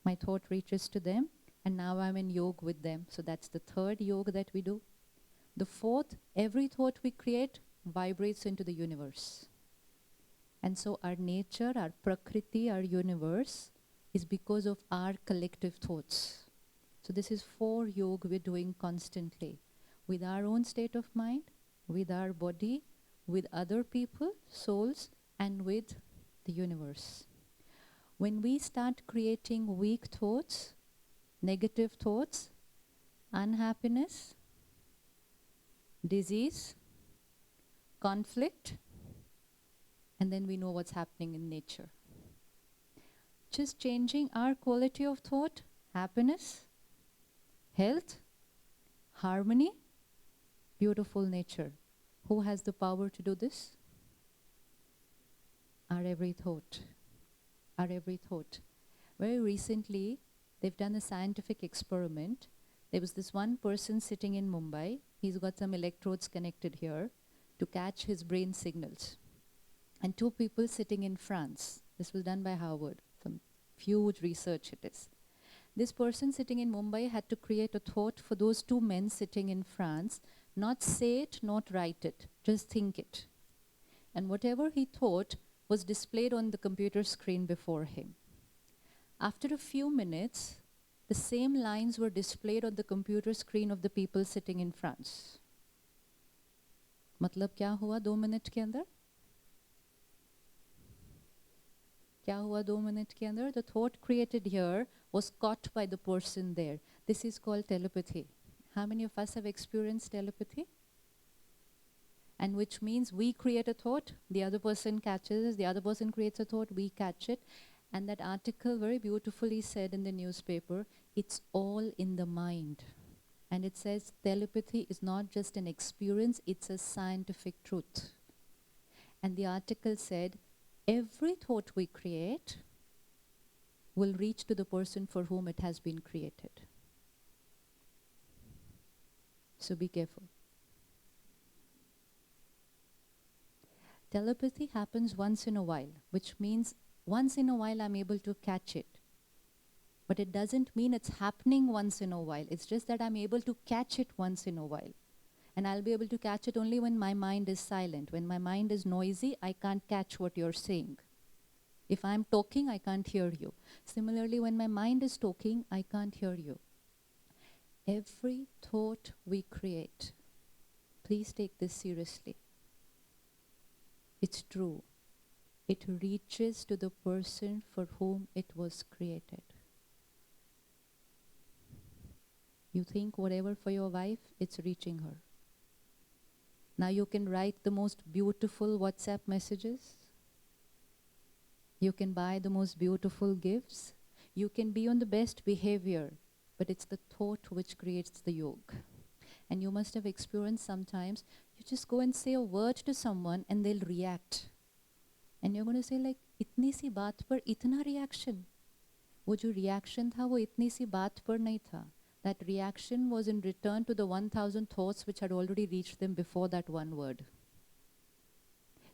my thought reaches to them, and now I'm in yoga with them. So that's the third yoga that we do. The fourth, every thought we create vibrates into the universe. And so our nature, our prakriti, our universe is because of our collective thoughts. So this is 4 yoga we're doing constantly. With our own state of mind, with our body, with other people, souls, and with the universe. When we start creating weak thoughts, negative thoughts, unhappiness, disease, conflict, and then we know what's happening in nature. Just changing our quality of thought, happiness, health, harmony, beautiful nature. Who has the power to do this? Our every thought. Our every thought. Very recently, they've done a scientific experiment. There was this one person sitting in Mumbai. He's got some electrodes connected here to catch his brain signals. And 2 people sitting in France. This was done by Harvard. Some huge research it is. This person sitting in Mumbai had to create a thought for those 2 men sitting in France. Not say it, not write it. Just think it. And whatever he thought was displayed on the computer screen before him. After a few minutes, the same lines were displayed on the computer screen of the people sitting in France. मतलब क्या हुआ 2 minute के अंदर? क्या हुआ 2 minute के अंदर? The thought created here was caught by the person there. This is called telepathy. How many of us have experienced telepathy? And which means we create a thought, the other person catches, the other person creates a thought, we catch it. And that article very beautifully said in the newspaper, it's all in the mind. And it says telepathy is not just an experience, it's a scientific truth. And the article said, every thought we create will reach to the person for whom it has been created. So be careful. Telepathy happens once in a while, which means once in a while I'm able to catch it. But it doesn't mean it's happening once in a while. It's just that I'm able to catch it once in a while. And I'll be able to catch it only when my mind is silent. When my mind is noisy, I can't catch what you're saying. If I'm talking, I can't hear you. Similarly, when my mind is talking, I can't hear you. Every thought we create, please take this seriously. It's true. It reaches to the person for whom it was created. You think whatever for your wife, it's reaching her. Now you can write the most beautiful WhatsApp messages. You can buy the most beautiful gifts. You can be on the best behavior, but it's the thought which creates the yoga. And you must have experienced sometimes, you just go and say a word to someone and they'll react. And you're going to say like, इतनी सी बात पर इतना reaction. वो जो reaction था वो इतनी सी बात पर नहीं था. That reaction was in return to the 1,000 thoughts which had already reached them before that one word.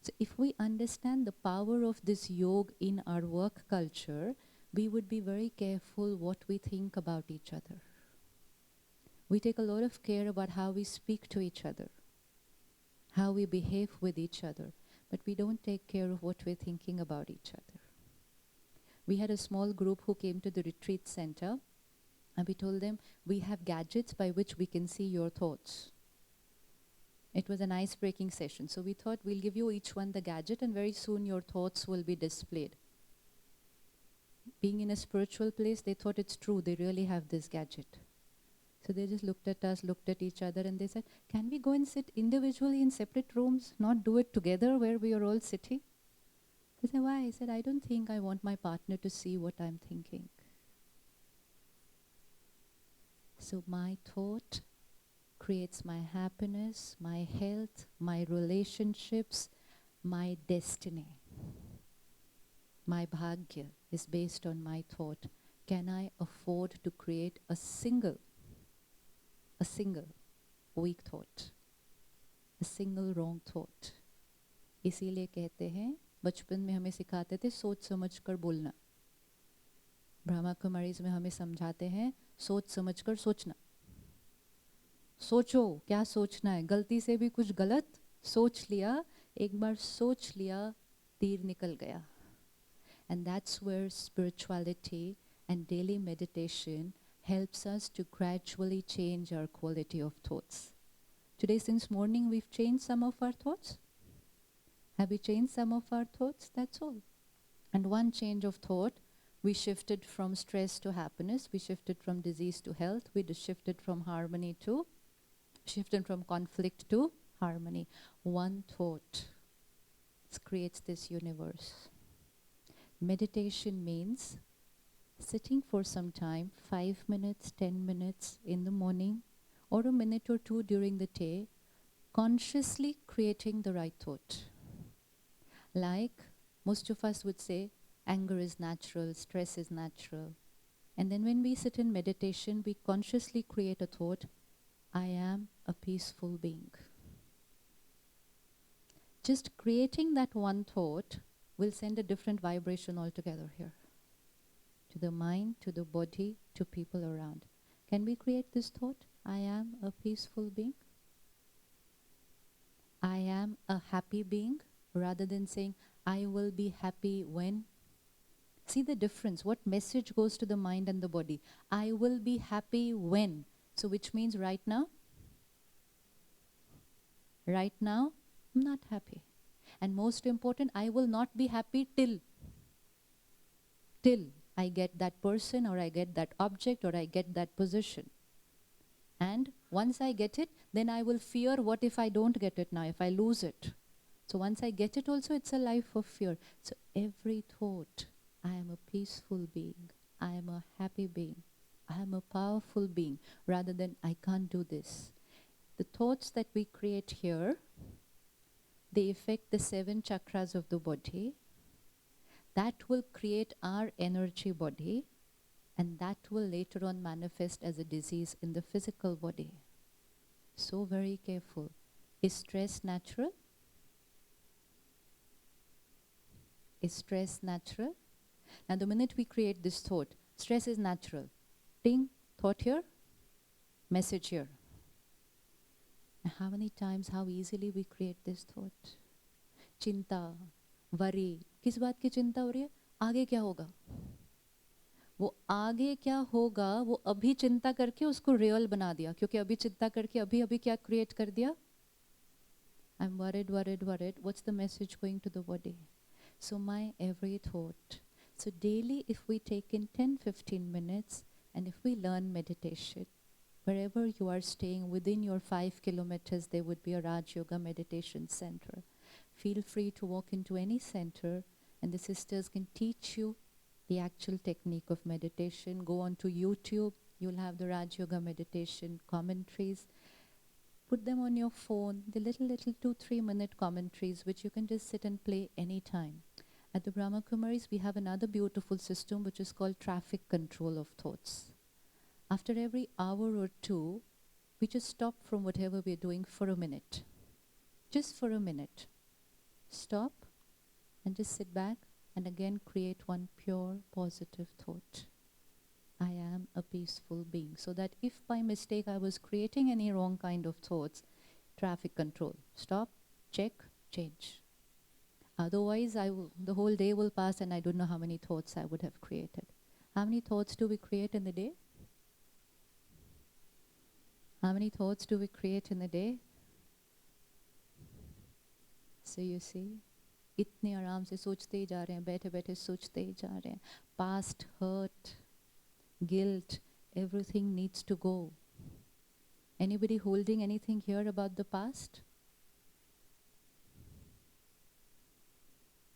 So if we understand the power of this yoga in our work culture, we would be very careful what we think about each other. We take a lot of care about how we speak to each other, how we behave with each other, but we don't take care of what we're thinking about each other. We had a small group who came to the retreat center, and we told them, we have gadgets by which we can see your thoughts. It was an ice-breaking session. So we thought we'll give you each one the gadget and very soon your thoughts will be displayed. Being in a spiritual place, they thought it's true. They really have this gadget. So they just looked at us, looked at each other, and they said, can we go and sit individually in separate rooms, not do it together where we are all sitting? I said, why? I said, I don't think I want my partner to see what I'm thinking. So my thought creates my happiness, my health, my relationships, my destiny. My bhagya is based on my thought. Can I afford to create a single weak thought, a single wrong thought? इसीलिए कहते हैं, बचपन में हमें सिखाते थे सोच समझ कर बोलना. ब्रह्मा कुमारीज में हमें समझाते हैं सोच समझ कर सोचना. सोचो क्या सोचना है, गलती से भी कुछ गलत सोच लिया, एक बार सोच लिया, तीर निकल गया. And that's where spirituality and daily meditation helps us to gradually change our quality of thoughts. Today, since morning, we've changed some of our thoughts. Have we changed some of our thoughts? That's all. And one change of thought, we shifted from stress to happiness, we shifted from disease to health, we shifted from shifted from conflict to harmony. One thought creates this universe. Meditation means sitting for some time, 5 minutes, 10 minutes in the morning, or a minute or two during the day, consciously creating the right thought. Like most of us would say, anger is natural, stress is natural. And then when we sit in meditation, we consciously create a thought, I am a peaceful being. Just creating that one thought will send a different vibration altogether here. To the mind, to the body, to people around. Can we create this thought? I am a peaceful being. I am a happy being, rather than saying, I will be happy when. See the difference, what message goes to the mind and the body. I will be happy when. So which means right now? Right now, I'm not happy. And most important, I will not be happy till I get that person, or I get that object, or I get that position. And once I get it, then I will fear, what if I don't get it now, if I lose it? So once I get it also, it's a life of fear. So every thought, I am a peaceful being, I am a happy being, I am a powerful being, rather than I can't do this. The thoughts that we create here, they affect the 7 chakras of the body. That will create our energy body, and that will later on manifest as a disease in the physical body. So very careful. Is stress natural? Is stress natural? Now the minute we create this thought, stress is natural. Ting, thought here, message here. And how many times, how easily we create this thought? Chinta, worry. किस बात की चिंता हो रही है? आगे क्या होगा? वो आगे क्या होगा, वो अभी चिंता करके उसको रियल बना दिया, क्योंकि अभी चिंता करके अभी क्या क्रिएट कर दिया? I'm worried. What's the message going to the body? So my every thought. So daily, if we take in 10-15 minutes, and if we learn meditation, wherever you are staying, within your 5 kilometers, there would be a Raj Yoga meditation center. Feel free to walk into any center, and the sisters can teach you the actual technique of meditation. Go on to YouTube, you'll have the Raj Yoga meditation commentaries. Put them on your phone, the little 2-3 minute commentaries, which you can just sit and play anytime. At the Brahma Kumaris, we have another beautiful system which is called traffic control of thoughts. After every hour or two, we just stop from whatever we're doing for a minute. Just for a minute. Stop and just sit back and again create one pure positive thought. I am a peaceful being. So that if by mistake I was creating any wrong kind of thoughts, traffic control. Stop, check, change. Otherwise, the whole day will pass and I don't know how many thoughts I would have created. How many thoughts do we create in the day? How many thoughts do we create in a day? So you see, इतने आराम से सोचते ही जा रहे हैं, बैठे बैठे सोचते ही जा रहे हैं. Past hurt, guilt, everything needs to go. Anybody holding anything here about the past?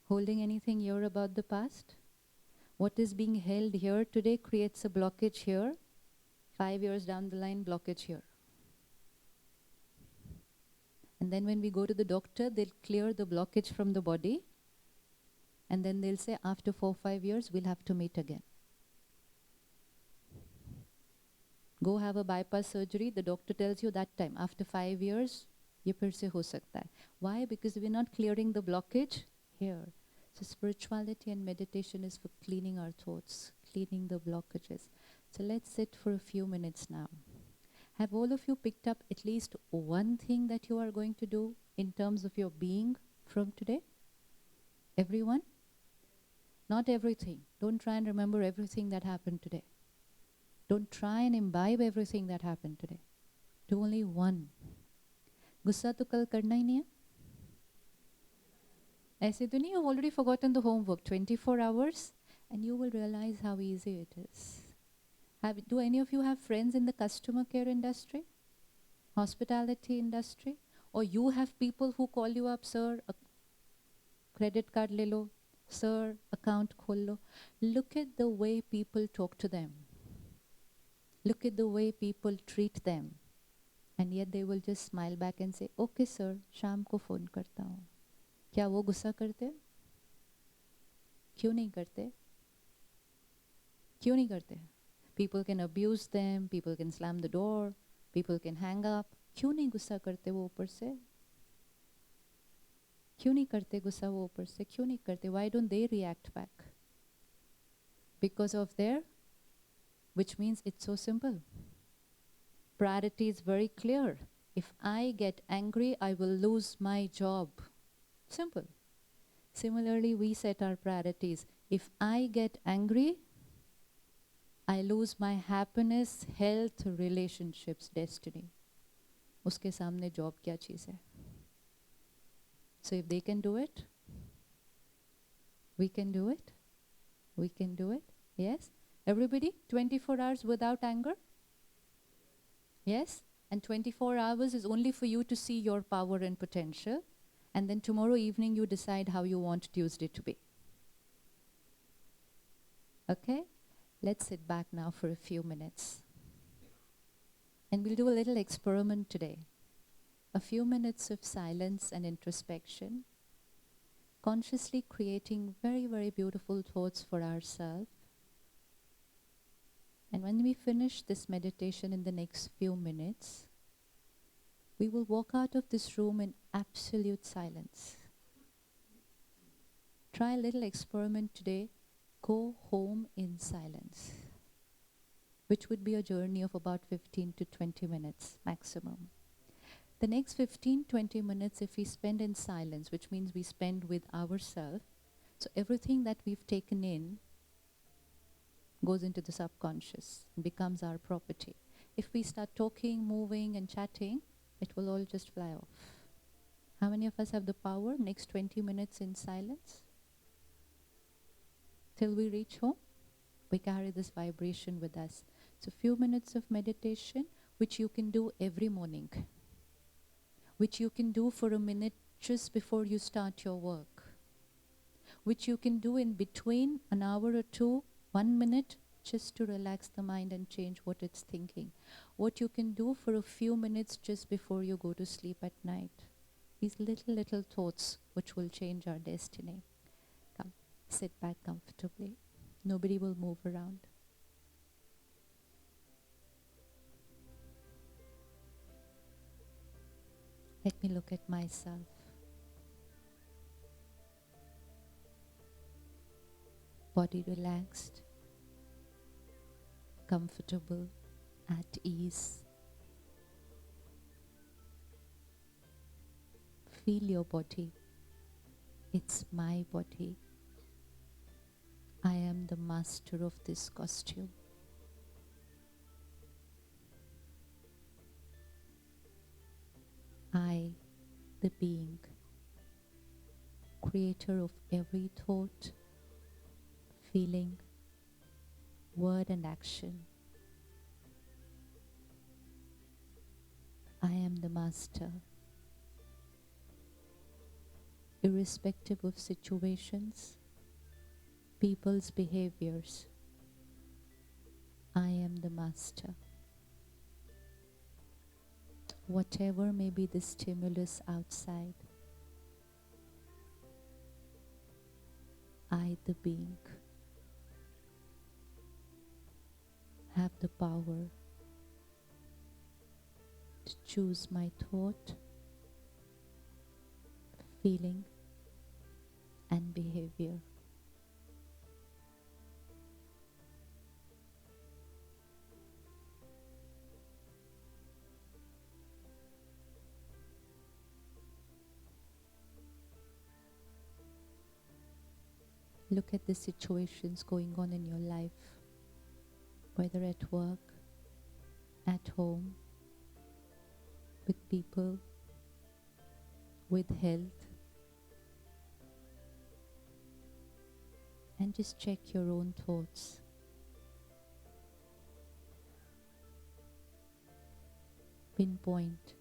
Holding anything here about the past? What is being held here today creates a blockage here. 5 years down the line, blockage here. And then when we go to the doctor, they'll clear the blockage from the body. And then they'll say, after 4-5 years, we'll have to meet again. Go have a bypass surgery, the doctor tells you that time, after 5 years, ye phir se ho sakta hai. Why? Because we're not clearing the blockage here. So spirituality and meditation is for cleaning our thoughts, cleaning the blockages. So let's sit for a few minutes now. Have all of you picked up at least one thing that you are going to do in terms of your being from today? Everyone? Not everything. Don't try and remember everything that happened today. Don't try and imbibe everything that happened today. Do only one. गुस्सा तो कल करना ही नहीं है. ऐसे तो नहीं, you've already forgotten the homework. 24 hours and you will realize how easy it is. Do any of you have friends in the customer care industry? Hospitality industry? Or you have people who call you up, sir, a credit card le lo, sir, account khol lo. Look at the way people talk to them. Look at the way people treat them. And yet they will just smile back and say, okay sir, शाम को phone करता हूँ. क्या वो गुस्सा करते हैं? क्यों नहीं करते? क्यों नहीं करते? People can abuse them, people can slam the door, people can hang up. क्यों नहीं गुस्सा करते वो ऊपर से? क्यों नहीं करते गुस्सा वो ऊपर से? क्यों नहीं करते? Why don't they react back? Because of their, which means it's so simple. Priority is very clear. If I get angry, I will lose my job. Simple. Similarly, we set our priorities. If I get angry, I lose my happiness, health, relationships, destiny. उसके सामने job क्या चीज़ है? So if they can do it, we can do it. We can do it. Yes? Everybody, 24 hours without anger? Yes? And 24 hours is only for you to see your power and potential. And then tomorrow evening you decide how you want Tuesday to be. Okay? Let's sit back now for a few minutes. And we'll do a little experiment today. A few minutes of silence and introspection, consciously creating very, very beautiful thoughts for ourselves. And when we finish this meditation in the next few minutes, we will walk out of this room in absolute silence. Try a little experiment today. Go home in silence, which would be a journey of about 15 to 20 minutes maximum. The next 15-20 minutes, if we spend in silence, which means we spend with ourselves, so everything that we've taken in goes into the subconscious, becomes our property. If we start talking, moving and chatting, it will all just fly off. How many of us have the power? Next 20 minutes in silence? Till we reach home, we carry this vibration with us. So few minutes of meditation, which you can do every morning, which you can do for a minute just before you start your work, which you can do in between an hour or two, 1 minute, just to relax the mind and change what it's thinking. What you can do for a few minutes just before you go to sleep at night. These little thoughts which will change our destiny. Come, sit back comfortably. Nobody will move around. Let me look at myself. Body relaxed, comfortable, at ease. Feel your body. It's my body. I am the master of this costume. I, the being, creator of every thought, feeling, word and action. I am the master. Irrespective of situations, people's behaviors, I am the master. Whatever may be the stimulus outside, I, the being, have the power to choose my thought, feeling, and behavior. Look at the situations going on in your life, whether at work, at home, with people, with health, and just check your own thoughts. Pinpoint,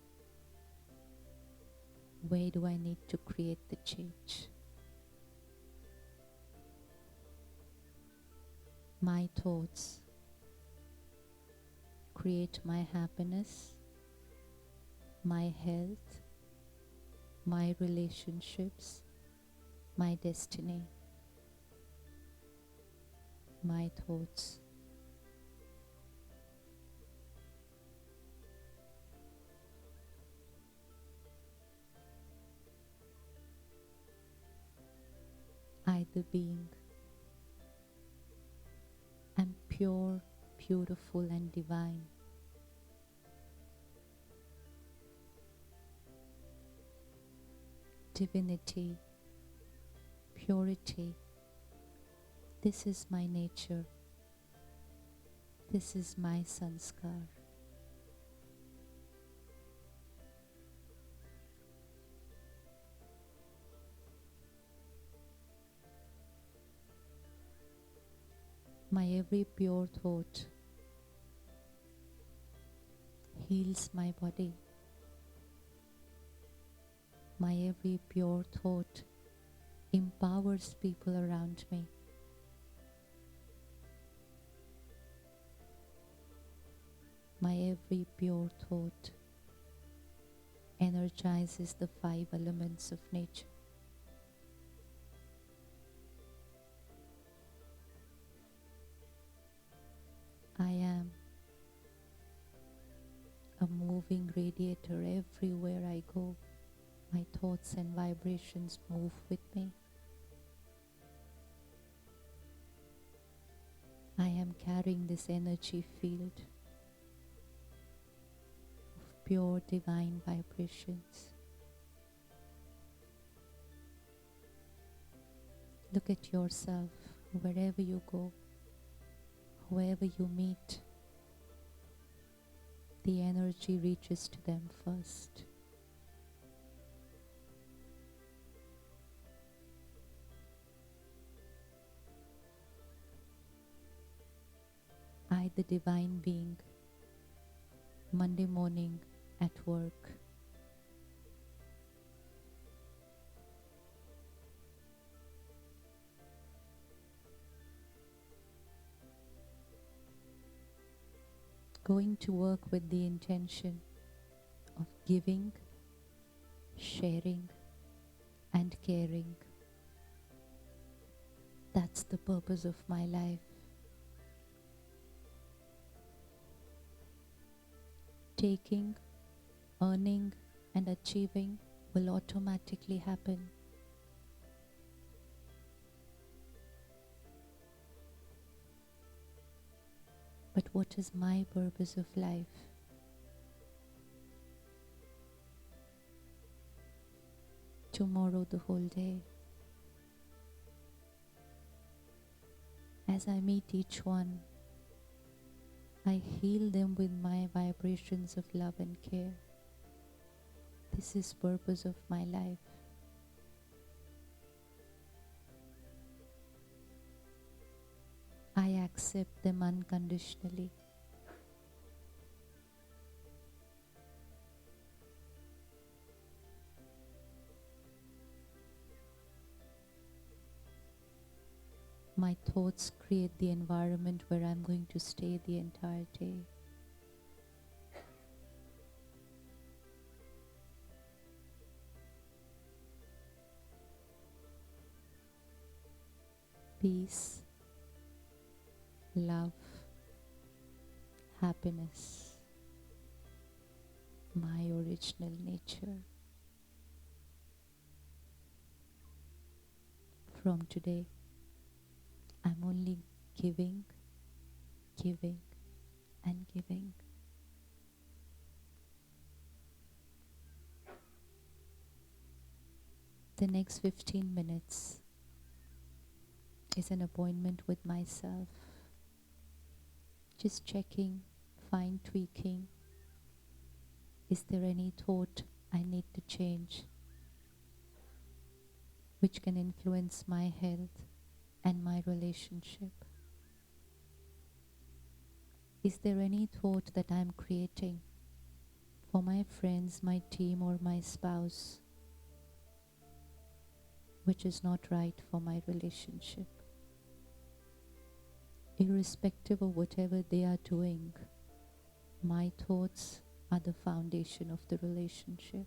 where do I need to create the change? My thoughts create my happiness, my health, my relationships, my destiny. My thoughts. I, the being, am pure, beautiful, and divine. Divinity, purity. This is my nature. This is my sanskar. My every pure thought heals my body. My every pure thought empowers people around me. My every pure thought energizes the 5 elements of nature. I am a moving radiator everywhere I go. My thoughts and vibrations move with me. I am carrying this energy field of pure divine vibrations. Look at yourself wherever you go, whoever you meet. The energy reaches to them first. I, the divine being, Monday morning at work. Going to work with the intention of giving, sharing, and caring. That's the purpose of my life. Taking, earning, and achieving will automatically happen. But what is my purpose of life? Tomorrow, the whole day. As I meet each one, I heal them with my vibrations of love and care. This is purpose of my life. I accept them unconditionally. My thoughts create the environment where I'm going to stay the entire day. peace, love, happiness, my original nature. From today, I'm only giving, giving, and giving. The next 15 minutes is an appointment with myself. Just checking, fine tweaking. Is there any thought I need to change which can influence my health and my relationship? Is there any thought that I'm creating for my friends, my team, or my spouse which is not right for my relationship? Irrespective of whatever they are doing, my thoughts are the foundation of the relationship.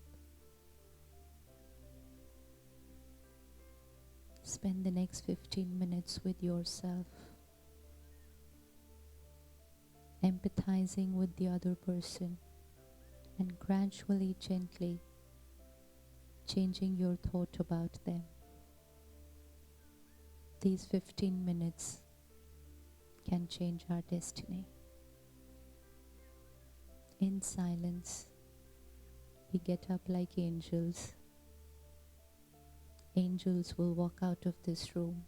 Spend the next 15 minutes with yourself, empathizing with the other person, and gradually, gently changing your thought about them. These 15 minutes can change our destiny. In silence, we get up like angels. Angels will walk out of this room,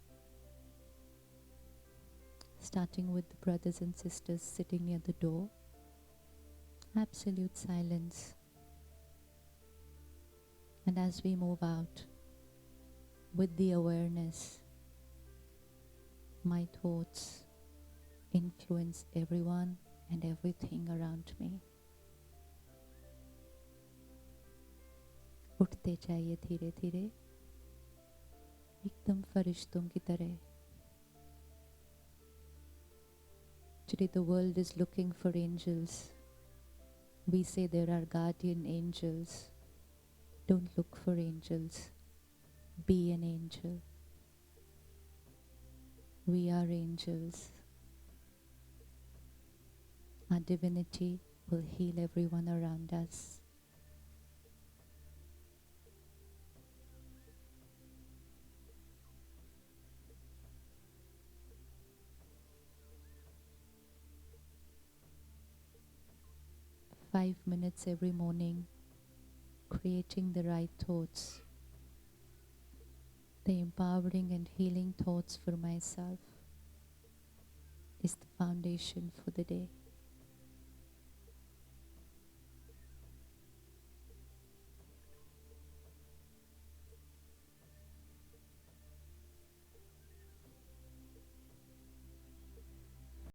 starting with the brothers and sisters sitting near the door. Absolute silence. And as we move out, with the awareness, my thoughts influence everyone and everything around me. उठते जाइए धीरे धीरे, एकदम फरिश्तों की तरह. Today the world is looking for angels. We say there are guardian angels. Don't look for angels. Be an angel. We are angels. Our divinity will heal everyone around us. Five minutes every morning, creating the right thoughts, the empowering and healing thoughts for myself is the foundation for the day.